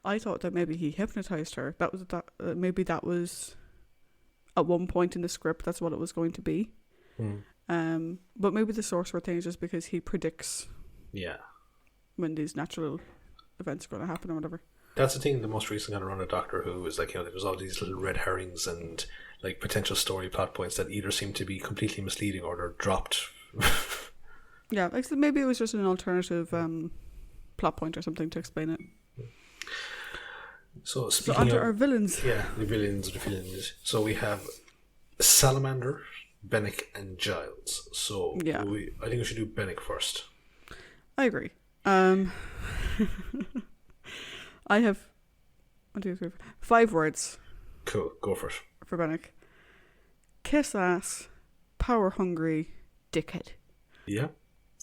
I thought that maybe he hypnotized her. Maybe that was at one point in the script. That's what it was going to be. But maybe the sorcerer thing is just because he predicts. Yeah. When these natural events are going to happen or whatever. That's the thing. The most recent kind of run of Doctor Who is like, you know, there's all these little red herrings and like potential story plot points that either seem to be completely misleading or they're dropped. Yeah, like, so maybe it was just an alternative plot point or something to explain it. So speaking onto of our villains. Yeah, the villains. So we have Salamander, Bennick, and Giles. So yeah. I think we should do Bennick first. I agree. I have 5 words. Cool, go for it. For Bennick. Kiss ass, power hungry, dickhead. Yeah,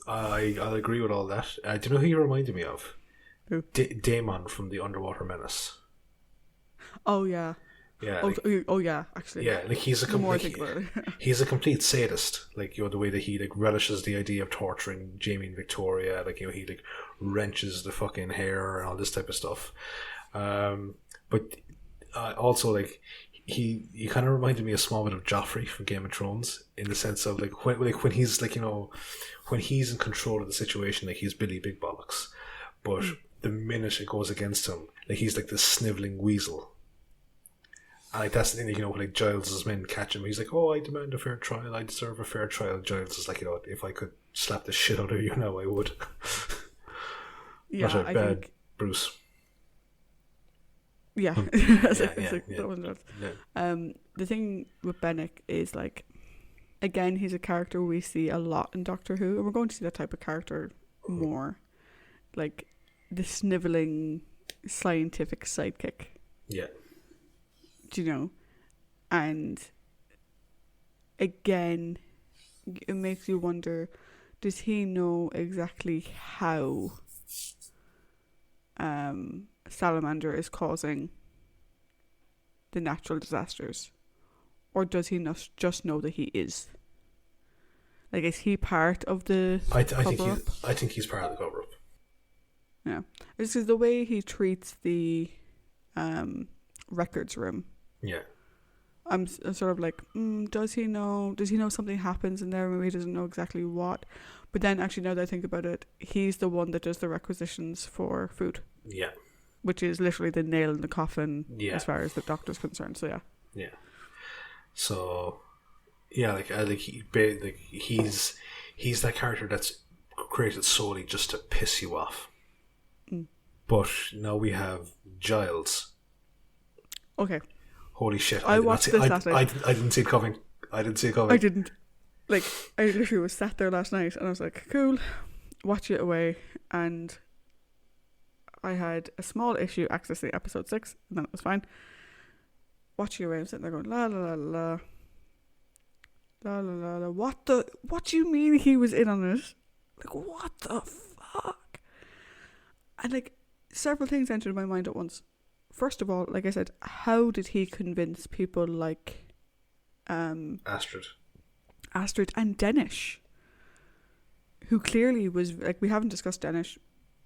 I'll agree with all that. Do you know who you reminded me of? Who? Daemon from the Underwater Menace. Oh yeah. Yeah. Yeah. Actually. Yeah, like he's a complete sadist. Like, you know, the way that he like relishes the idea of torturing Jamie and Victoria. Like, you know, he like wrenches the fucking hair and all this type of stuff. But also like he kind of reminded me a small bit of Joffrey from Game of Thrones in the sense of like when he's like, you know, when he's in control of the situation, like he's Billy Big Bollocks. But the minute it goes against him, like he's like this snivelling weasel. And like that's the thing that, you know, like Giles's men catch him, he's like, oh, I demand a fair trial, I deserve a fair trial. Giles is like, you know, if I could slap the shit out of you now, I would. Yeah, not a bad think... Bruce. Yeah. That wasn't it. The thing with Bennick is, like, again, he's a character we see a lot in Doctor Who, and we're going to see that type of character more. Like the snivelling scientific sidekick. Yeah. Do you know? And again, it makes you wonder, does he know exactly how Salamander is causing the natural disasters? Or does he not just know that he is? Like, is he part of the cover-up? I think he's part of the cover-up. Yeah. It's because the way he treats the records room. Yeah. I'm sort of like, does he know? Does he know something happens in there? Maybe he doesn't know exactly what. But then, actually, now that I think about it, he's the one that does the requisitions for food. Yeah. Which is literally the nail in the coffin as far as the doctor's concerned. So yeah. Yeah. So, yeah, he's that character that's created solely just to piss you off. But now we have Giles. Okay. Holy shit! I watched this last night. I didn't see it coming. I didn't. Like, I literally was sat there last night and I was like, cool, watch it away. And I had a small issue accessing episode 6, and then it was fine. Watching away, I'm sitting there going, la la la la. La la la la. What do you mean he was in on it? Like, what the fuck? And like, several things entered my mind at once. First of all, like I said, how did he convince people like Astrid and Danish, who clearly was like, we haven't discussed Danish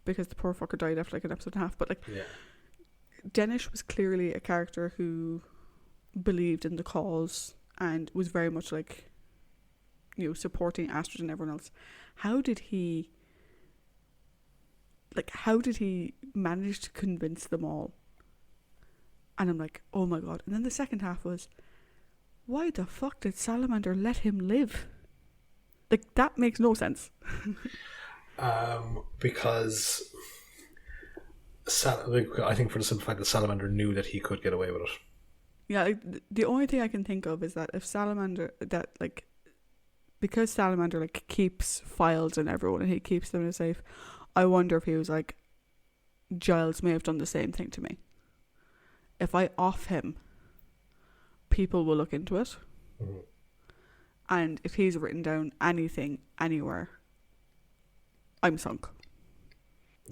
because the poor fucker died after like an episode and a half, but like, Danish was clearly a character who believed in the cause and was very much like, you know, supporting Astrid and everyone else. How did he manage to convince them all? And I'm like, oh my god. And then the second half was, why the fuck did Salamander let him live? Like, that makes no sense. Because I think for the simple fact that Salamander knew that he could get away with it. Yeah, like, the only thing I can think of is that if because Salamander like keeps files on everyone and he keeps them in a safe, I wonder if he was like, Giles may have done the same thing to me. If I off him, people will look into it. Mm-hmm. And if he's written down anything, anywhere, I'm sunk.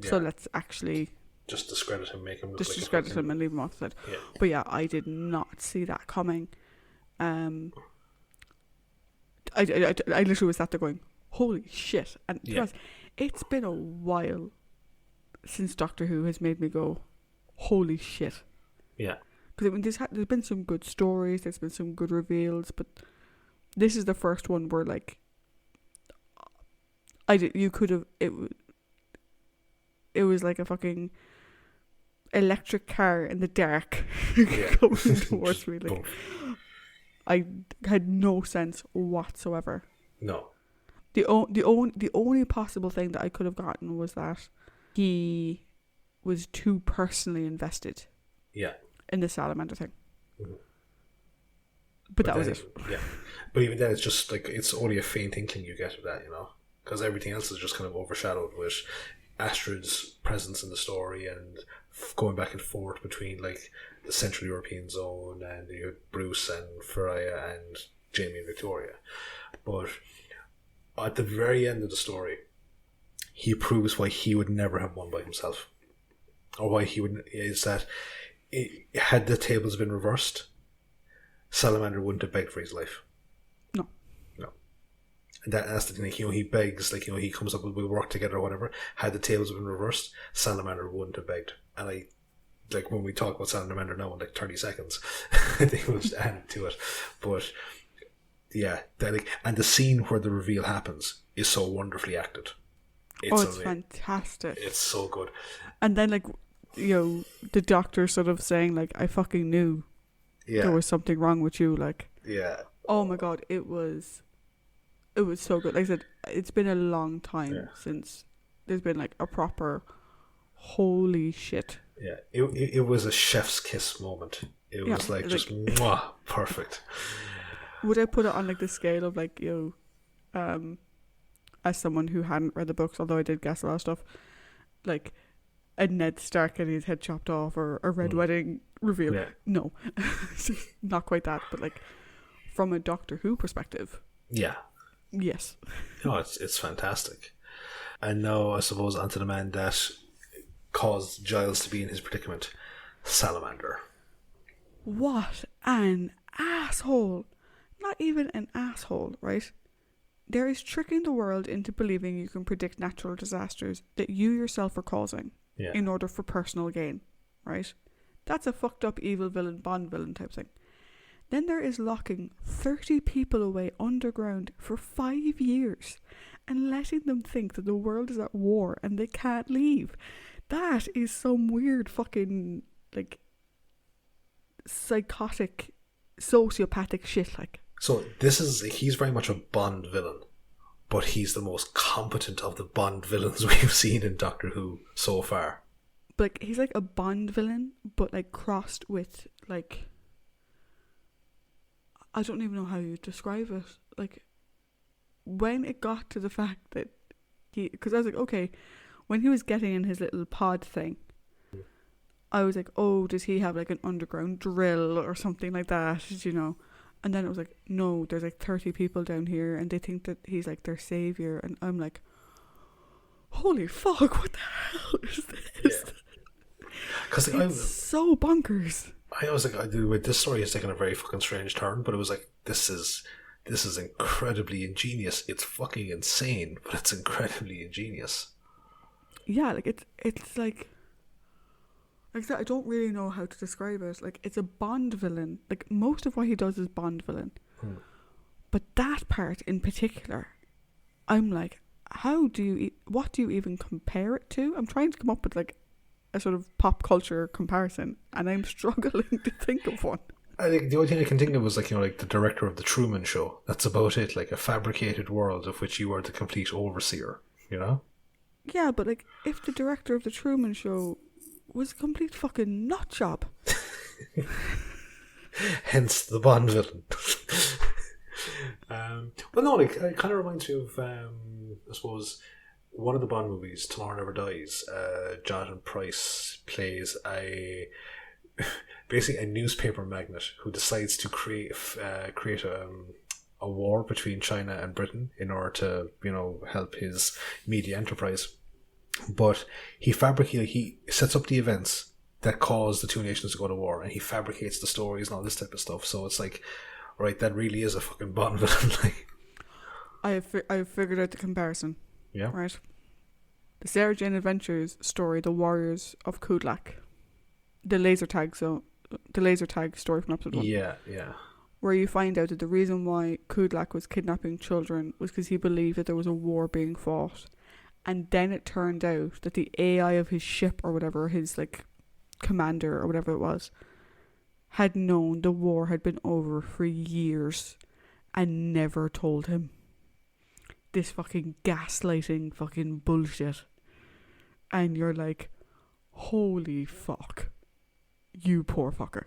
Yeah. So let's actually just discredit him, make him look just discredit him and leave him off the set. Yeah. But yeah, I did not see that coming. I literally was sat there going, holy shit. And plus, it's been a while since Doctor Who has made me go, holy shit. Yeah. Because I mean, there's been some good stories, there's been some good reveals, but this is the first one where like, it was like a fucking electric car in the dark coming towards me. Like, I had no sense whatsoever. No. The only possible thing that I could have gotten was that he was too personally invested. Yeah. In the Salamander thing. Mm-hmm. But that was it. Yeah. But even then, it's just like, it's only a faint inkling you get of that, you know? Because everything else is just kind of overshadowed with Astrid's presence in the story and going back and forth between like the Central European zone and you had Bruce and Faria and Jamie and Victoria. But at the very end of the story, he proves why he would never have won by himself. Or why he would, is that had the tables been reversed, Salamander wouldn't have begged for his life. No. And that's the thing, like, you know, he begs, like, you know, he comes up with, we'll work together or whatever. Had the tables been reversed, Salamander wouldn't have begged. And I, like, when we talk about Salamander now in like 30 seconds, I think we'll just add to it. But yeah, and the scene where the reveal happens is so wonderfully acted. It's fantastic. It's so good. And then, like, you know, the doctor sort of saying, like, I fucking knew there was something wrong with you. Like, oh my god, it was so good. Like I said, it's been a long time since there's been like a proper holy shit. Yeah, it was a chef's kiss moment. It was like just mwah, perfect. Would I put it on like the scale of like, you know, as someone who hadn't read the books, although I did guess a lot of stuff, like a Ned Stark getting his head chopped off or a Red Wedding reveal? No, not quite that, but like from a Doctor Who perspective, yes. No, it's fantastic. And now I suppose onto the man that caused Giles to be in his predicament, Salamander. What an asshole. Not even an asshole, right? There is tricking the world into believing you can predict natural disasters that you yourself are causing in order for personal gain, right? That's a fucked up evil villain, Bond villain type thing. Then there is locking 30 people away underground for 5 years and letting them think that the world is at war and they can't leave. That is some weird fucking, like, psychotic, sociopathic shit, like. So he's very much a Bond villain, but he's the most competent of the Bond villains we've seen in Doctor Who so far. Like, he's like a Bond villain, but like crossed with, like, I don't even know how you describe it. Like, when it got to the fact that because I was like, okay, when he was getting in his little pod thing, I was like, oh, does he have like an underground drill or something like that, you know? And then it was like, no, there's like 30 people down here and they think that he's like their savior. And I'm like, holy fuck, what the hell is this? Because it's so bonkers. I was like, this story has taken a very fucking strange turn, but it was like, this is incredibly ingenious. It's fucking insane, but it's incredibly ingenious. Yeah, like it's like that. I don't really know how to describe it. Like, it's a Bond villain. Like, most of what he does is Bond villain. But that part in particular, I'm like, what do you even compare it to? I'm trying to come up with like a sort of pop culture comparison, and I'm struggling to think of one. I think the only thing I can think of was, like, you know, like the director of the Truman Show. That's about it, like a fabricated world of which you are the complete overseer, you know? Yeah, but like, if the director of the Truman Show was a complete fucking nut job. Hence the Bond villain. Well, no, like, it kind of reminds me of, I suppose, one of the Bond movies, Tomorrow Never Dies. Jonathan Pryce plays basically a newspaper magnate who decides to create a war between China and Britain in order to, you know, help his media enterprise. But he sets up the events that cause the two nations to go to war, and he fabricates the stories and all this type of stuff. So it's like, right, that really is a fucking Bond villain. Like, I've figured out the comparison. Yeah. Right. The Sarah Jane Adventures story, The Warriors of Kudlak. The laser tag story from episode 1. Yeah. Where you find out that the reason why Kudlak was kidnapping children was because he believed that there was a war being fought. And then it turned out that the AI of his ship or whatever, his like commander or whatever it was, had known the war had been over for years and never told him. This fucking gaslighting fucking bullshit. And you're like, holy fuck. You poor fucker.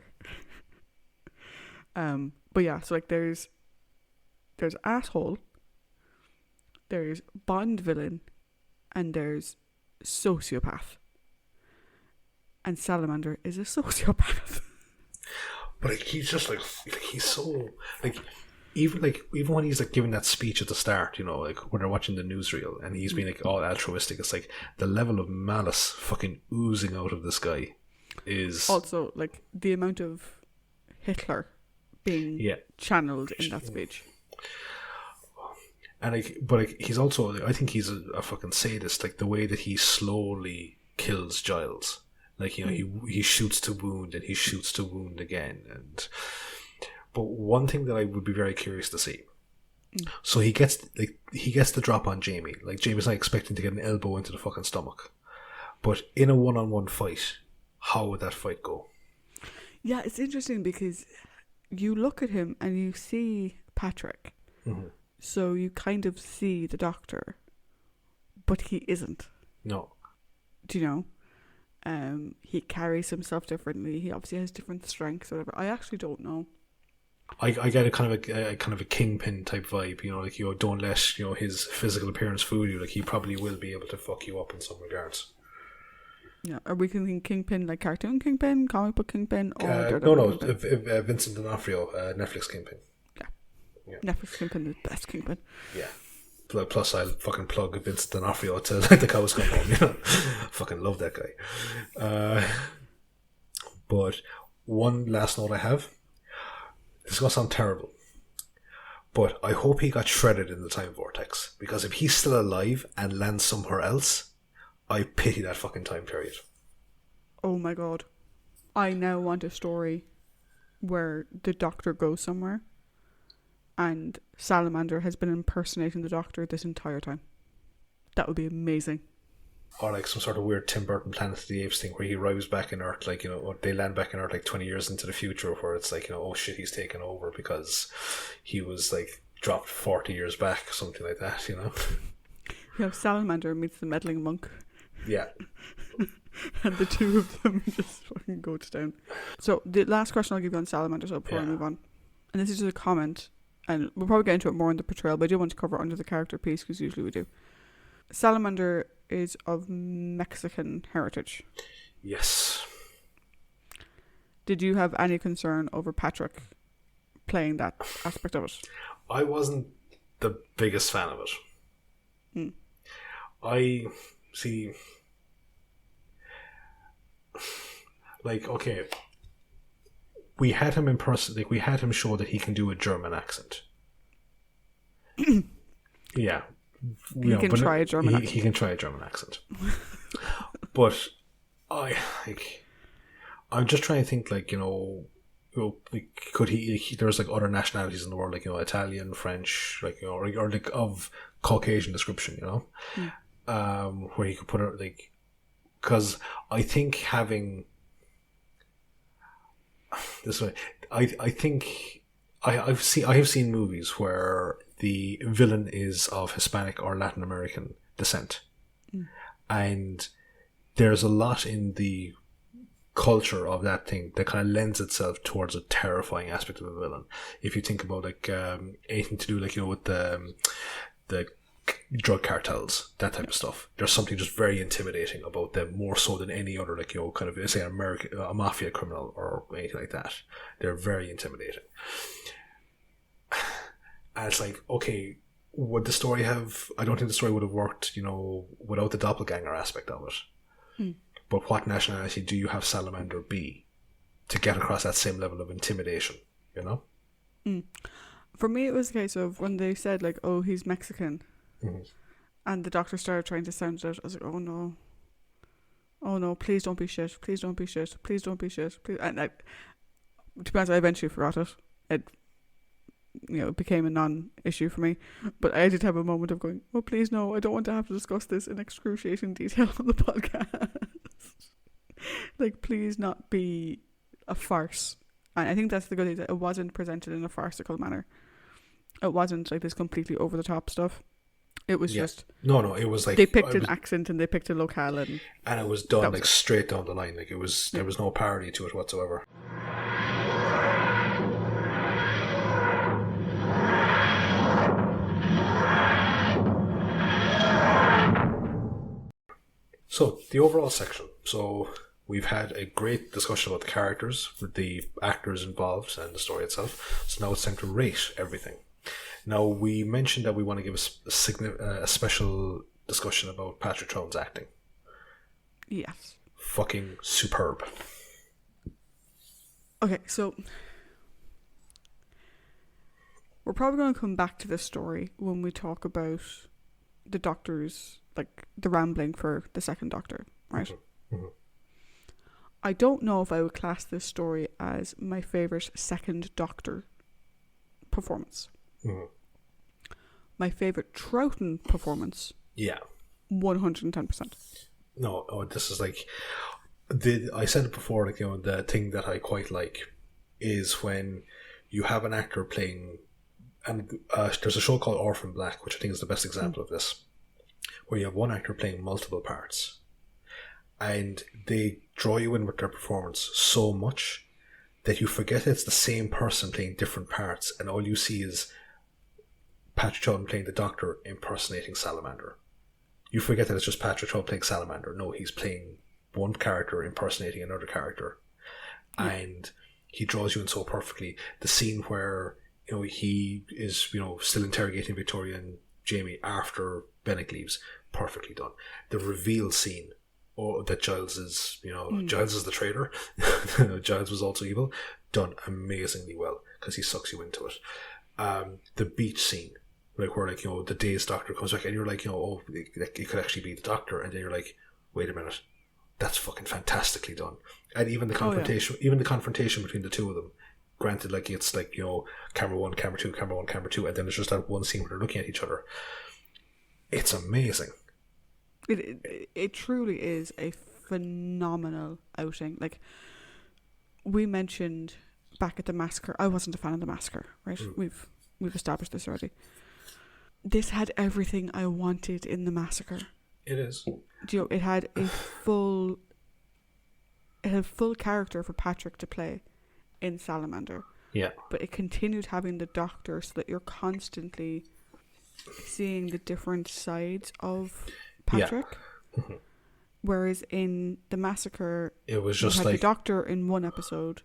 But yeah, so like there's asshole, there's Bond villain, and there's sociopath. And Salamander is a sociopath. But like, he's just like he's so like even when he's like giving that speech at the start, you know, like when they're watching the newsreel and he's being like all altruistic, it's like the level of malice fucking oozing out of this guy is also like the amount of Hitler being channeled in that speech. And like, but like, he's also, like, I think he's a fucking sadist. Like the way that he slowly kills Giles, like, you know, he shoots to wound and he shoots to wound again. And but one thing that I would be very curious to see. So he gets the drop on Jamie. Like, Jamie's not expecting to get an elbow into the fucking stomach, but in a one-on-one fight, how would that fight go? Yeah, it's interesting because you look at him and you see Patrick. Mm-hmm. So you kind of see the Doctor, but he isn't. No. Do you know? He carries himself differently. He obviously has different strengths, or whatever. I actually don't know. I get a kind of a Kingpin type vibe. You know, like, you know, don't let, you know, his physical appearance fool you. Like, he probably will be able to fuck you up in some regards. Yeah, are we thinking Kingpin like cartoon Kingpin, comic book Kingpin, or no, Vincent D'Onofrio, Netflix Kingpin. Yeah. Netflix Kingpin is the best Kingpin. Yeah. Plus, I'll fucking plug Vincent D'Onofrio to like the cows come home. You know, fucking love that guy. But one last note I have. This is going to sound terrible, but I hope he got shredded in the time vortex, because if he's still alive and lands somewhere else, I pity that fucking time period. Oh my god. I now want a story where the Doctor goes somewhere and Salamander has been impersonating the Doctor this entire time. That would be amazing. Or like some sort of weird Tim Burton Planet of the Apes thing where he arrives back in Earth, like, or they land back in Earth like 20 years into the future, where it's like, oh shit, he's taken over because he was like dropped 40 years back, something like that, You have Salamander meets the meddling monk. Yeah. And the two of them just fucking go to town. So the last question I'll give you on Salamander, so before I move on, and this is just a comment, and we'll probably get into it more in the portrayal, but I do want to cover it under the character piece, because usually we do. Salamander is of Mexican heritage. Yes. Did you have any concern over Patrick playing that aspect of it? I wasn't the biggest fan of it. I see, like, okay, we had him in person, like, we had him show that he can do a German accent. Yeah. He can try a German accent. He can try a German accent. But I'm just trying to think, like, like, could he there's like other nationalities in the world, like, Italian, French, like, or like of Caucasian description, where he could put it, like, because I think having this way, I think I have seen movies where the villain is of Hispanic or Latin American descent, and there's a lot in the culture of that thing that kind of lends itself towards a terrifying aspect of a villain. If you think about, like, anything to do, like, with the drug cartels, that type of stuff, there's something just very intimidating about them, more so than any other, like, kind of, say, a mafia criminal or anything like that. They're very intimidating. And it's like, okay, would the story have... I don't think the story would have worked, without the doppelganger aspect of it. But what nationality do you have Salamander be to get across that same level of intimidation, For me, it was a case of when they said, like, oh, he's Mexican, and the Doctor started trying to sound it out, I was like, oh no, please don't be shit, please don't be shit, please don't be shit, please. And to be honest, I eventually forgot it. It became a non-issue for me, but I did have a moment of going, oh please no, I don't want to have to discuss this in excruciating detail on the podcast. Like, please not be a farce. And I think that's the good thing, that it wasn't presented in a farcical manner. It wasn't like this completely over the top stuff. It was just no, it was like they picked an accent and they picked a locale, and it was done like straight down the line. Like, it was, there was no parody to it whatsoever. So, the overall section. So, we've had a great discussion about the characters, with the actors involved, and the story itself. So now it's time to rate everything. Now, we mentioned that we want to give a special discussion about Patrick Troughton's acting. Yes. Fucking superb. Okay, so we're probably going to come back to this story when we talk about the Doctor's, like, the rambling for the second Doctor, right? Mm-hmm. I don't know if I would class this story as my favourite second Doctor performance. Mm-hmm. My favourite Troughton performance, 110%. No, this is like, I said it before, like, the thing that I quite like is when you have an actor playing, and there's a show called Orphan Black, which I think is the best example of this, where you have one actor playing multiple parts, and they draw you in with their performance so much that you forget it's the same person playing different parts, and all you see is Patrick Troughton playing the Doctor impersonating Salamander. You forget that it's just Patrick Troughton playing Salamander. No, he's playing one character impersonating another character, and he draws you in so perfectly. The scene where he is still interrogating Victoria and Jamie after Bennett leaves, perfectly done. The reveal scene or that Giles is, Giles is the traitor. Giles was also evil. Done amazingly well because he sucks you into it. The beach scene, like where the dazed doctor comes back, and you're like, oh, it could actually be the doctor, and then you're like, wait a minute, that's fucking fantastically done. And even the confrontation between the two of them. Granted, like it's like camera one, camera two, camera one, camera two, and then it's just that one scene where they're looking at each other. It's amazing. It truly is a phenomenal outing. Like we mentioned back at the massacre, I wasn't a fan of the massacre, right? We've established this already. This had everything I wanted in the massacre. It is. It had a full character for Patrick to play in Salamander. Yeah. But it continued having the doctor so that you're constantly seeing the different sides of Patrick. Yeah. Mm-hmm. Whereas in the massacre, it was just you had the doctor in one episode,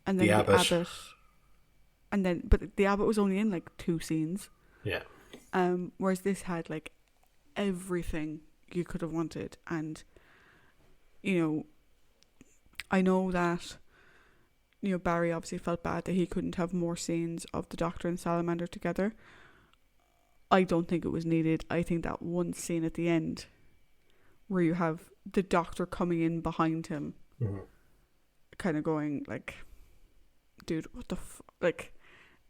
and then the abbot, but the abbot was only in like 2 scenes. Yeah. Whereas this had like everything you could have wanted, and I know that Barry obviously felt bad that he couldn't have more scenes of the Doctor and Salamander together. I don't think it was needed. I think that one scene at the end where you have the Doctor coming in behind him, kind of going like, dude, what the like,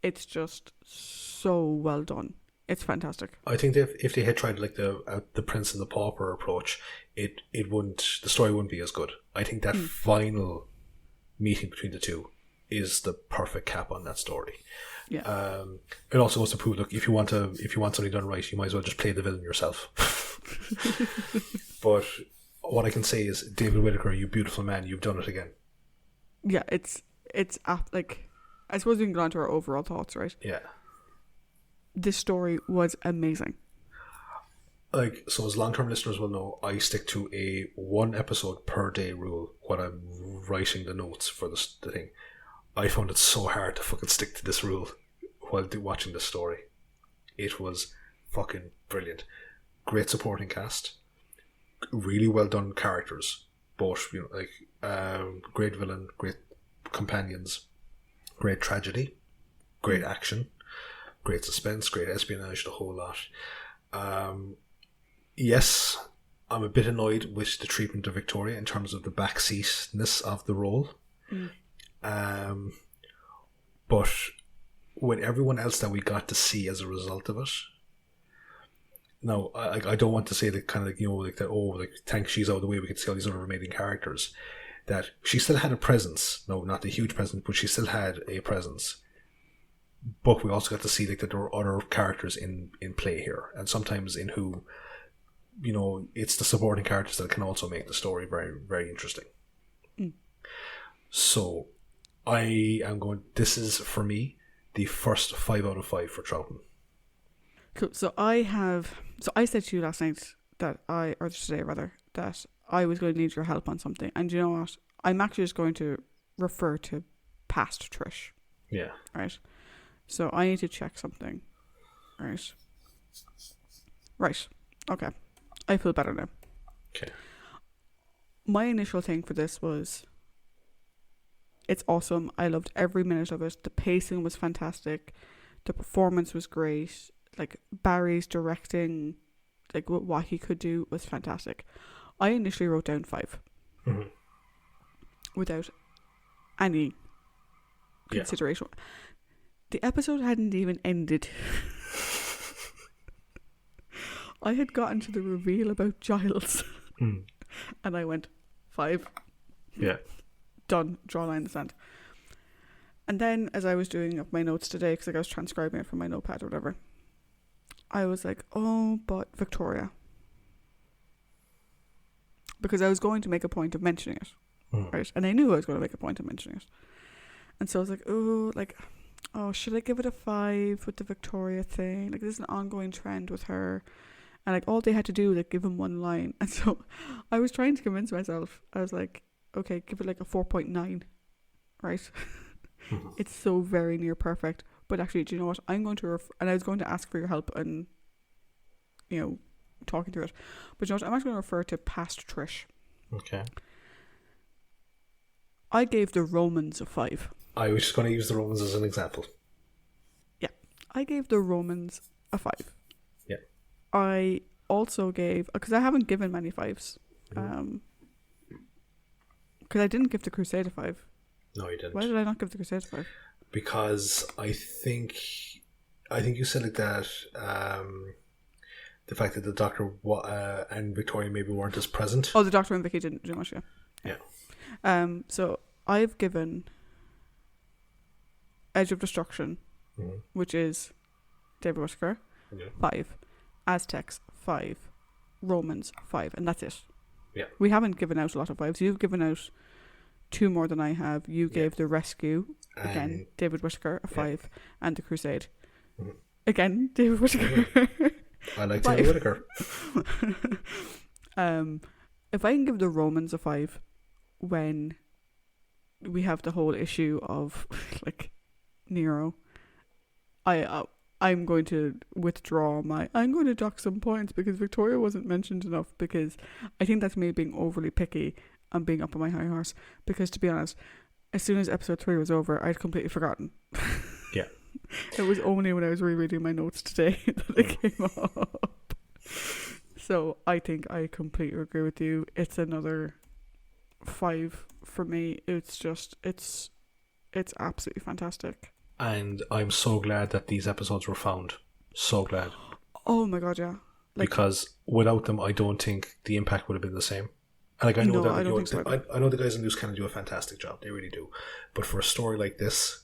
it's just so well done. It's fantastic. I think that if they had tried like the Prince and the Pauper approach, the story wouldn't be as good. I think that final meeting between the two is the perfect cap on that story. Yeah. It also goes to prove, look, if you want something done right, you might as well just play the villain yourself. But what I can say is, David Whittaker, you beautiful man, you've done it again. Yeah, it's like, I suppose we can go on to our overall thoughts, right? Yeah. This story was amazing. Like, so as long-term listeners will know, I stick to a 1 episode per day rule when I'm writing the notes for the thing. I found it so hard to fucking stick to this rule while watching this story. It was fucking brilliant. Great supporting cast. Really well done characters. Both, great villain, great companions, great tragedy, great action, great suspense, great espionage, the whole lot. Yes, I'm a bit annoyed with the treatment of Victoria in terms of the backseatness of the role. But with everyone else that we got to see as a result of it, now I don't want to say that kind of thanks she's out of the way we can see all these other remaining characters, that she still had a presence. No, not a huge presence, but she still had a presence. But we also got to see that there were other characters in play here, and sometimes in who, it's the supporting characters that can also make the story very, very interesting. So this is for me the first 5 out of 5 for Troughton. Cool. So I said to you last night that today that I was going to need your help on something, and you know what? I'm actually just going to refer to past Trish. Yeah. Right. So I need to check something. Right. Okay. I feel better now. Okay. My initial thing for this was, it's awesome. I loved every minute of it. The pacing was fantastic. The performance was great. Like, Barry's directing, like what he could do was fantastic. I initially wrote down 5. Without any consideration. Yeah. The episode hadn't even ended. I had gotten to the reveal about Giles. And I went, 5. Yeah. Done. Draw a line in the sand. And then as I was doing up my notes today, because I was transcribing it from my notepad or whatever, I was like, oh, but Victoria. Because I was going to make a point of mentioning it. Right? And I knew I was going to make a point of mentioning it. And so I was like, should I give it a 5 with the Victoria thing? Like, this is an ongoing trend with her. And like, all they had to do was like give him one line. And so I was trying to convince myself. I was like, okay, give it like a 4.9. Right? It's so very near perfect. But actually, do you know what? I'm going to and I was going to ask for your help and talking through it. But you know what? I'm actually going to refer to past Trish. Okay. I gave the Romans a 5. I was just going to use the Romans as an example. Yeah. I gave the Romans a 5. Yeah. I also gave... Because I haven't given many 5s. Because I didn't give the Crusade a 5. No, you didn't. Why did I not give the Crusade a 5? Because I think you said like that. The fact that the Doctor and Victoria maybe weren't as present. Oh, the Doctor and Vicky didn't do much, yeah. Yeah. So I've given Edge of Destruction, which is David Whittaker, 5. Aztecs, 5. Romans, 5. And that's it. Yeah. We haven't given out a lot of 5s. You've given out 2 more than I have. You gave The Rescue, again, David Whittaker, a 5. And The Crusade. Again, David Whittaker. I like David Whittaker. If I can give the Romans a 5 when we have the whole issue of like Nero, I'm going to withdraw I'm going to dock some points because Victoria wasn't mentioned enough, because I think that's me being overly picky and being up on my high horse, because to be honest, as soon as episode 3 was over, I'd completely forgotten. Yeah. It was only when I was rereading my notes today that it came up. So I think I completely agree with you. It's another 5 for me. It's just, it's absolutely fantastic. And I'm so glad that these episodes were found. So glad. Oh my god, yeah. Because without them, I don't think the impact would have been the same. And I know I know the guys in Loose Cannon do a fantastic job. They really do. But for a story like this,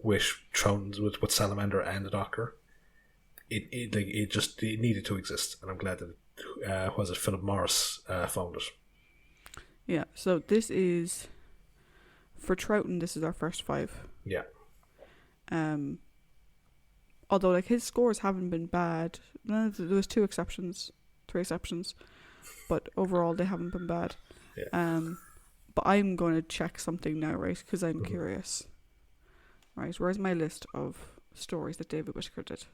with Salamander and the Doctor, it needed to exist, and I'm glad that Philip Morris found it. Yeah. So this is for Troughton. This is our first 5. Yeah. Although like his scores haven't been bad. No, there was 3 exceptions, but overall they haven't been bad. Yeah. But I'm going to check something now, right? Because I'm curious. Right, where's my list of stories that David Whittaker did?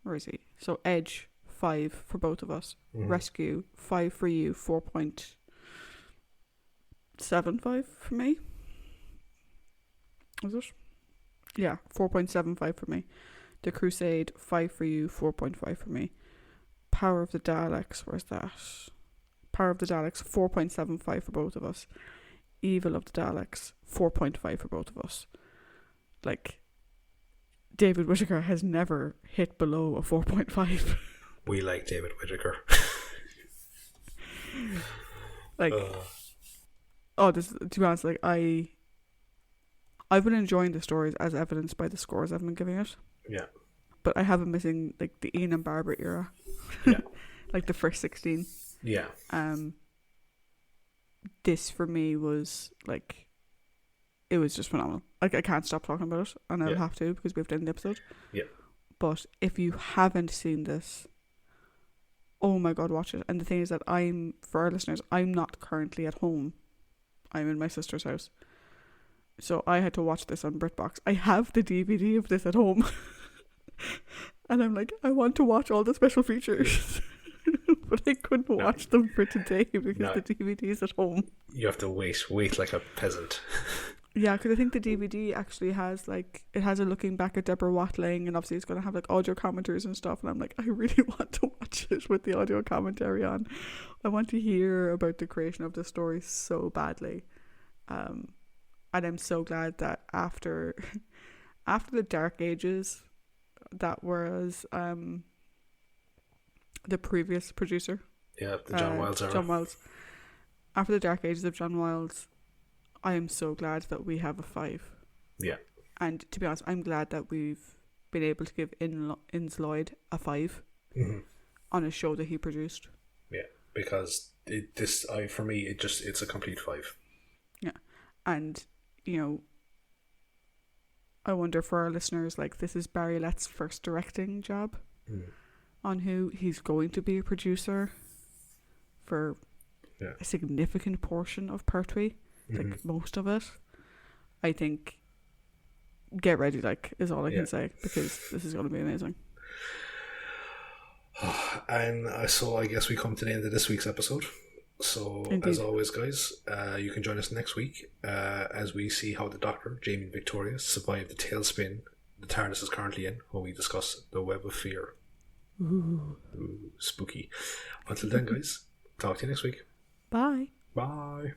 Where is he? So Edge, 5 for both of us. Rescue, 5 for you, 4.75 for me. Is it? Yeah, 4.75 for me. The Crusade, 5 for you, 4.5 for me. Power of the Daleks, where's that? Power of the Daleks, 4.75 for both of us. Evil of the Daleks, 4.5 for both of us. Like, David Whittaker has never hit below a 4.5. We like David Whittaker. Like, to be honest, like, I've been enjoying the stories as evidenced by the scores I've been giving it. Yeah. But I have been missing, like, the Ian and Barbara era. Yeah. Like, the first 16. Yeah. This for me was like, it was just phenomenal. Like, I can't stop talking about it, and I'll have to because we have to end the episode. Yeah. But if you haven't seen this, oh my god, watch it. And the thing is that for our listeners, I'm not currently at home. I'm in my sister's house. So I had to watch this on BritBox. I have the DVD of this at home. And I'm like, I want to watch all the special features. But I couldn't watch them for today because the DVD is at home. You have to wait like a peasant. Yeah, because I think the DVD actually has it has a looking back at Deborah Watling, and obviously it's going to have like audio commentaries and stuff, and I'm like, I really want to watch it with the audio commentary on. I want to hear about the creation of the story so badly. And I'm so glad that after the Dark Ages, that was the previous producer. Yeah, the John Wilds era. John Wilds. After the Dark Ages of John Wilds, I am so glad that we have a 5. Yeah. And to be honest, I'm glad that we've been able to give Innes Lloyd a 5 on a show that he produced. Yeah, because for me, it's a complete 5. Yeah. And, you know, I wonder for our listeners, like, this is Barry Lett's first directing job. On who he's going to be a producer for a significant portion of Pertwee, like most of it. I think get ready, like, is all I can say, because this is going to be amazing. And so I guess we come to the end of this week's episode. So, Indeed. as always, guys, you can join us next week as we see how the Doctor, Jamie and Victoria, survive the tailspin the TARDIS is currently in when we discuss the Web of Fear. Ooh, spooky. Until then, guys, talk to you next week. Bye. Bye.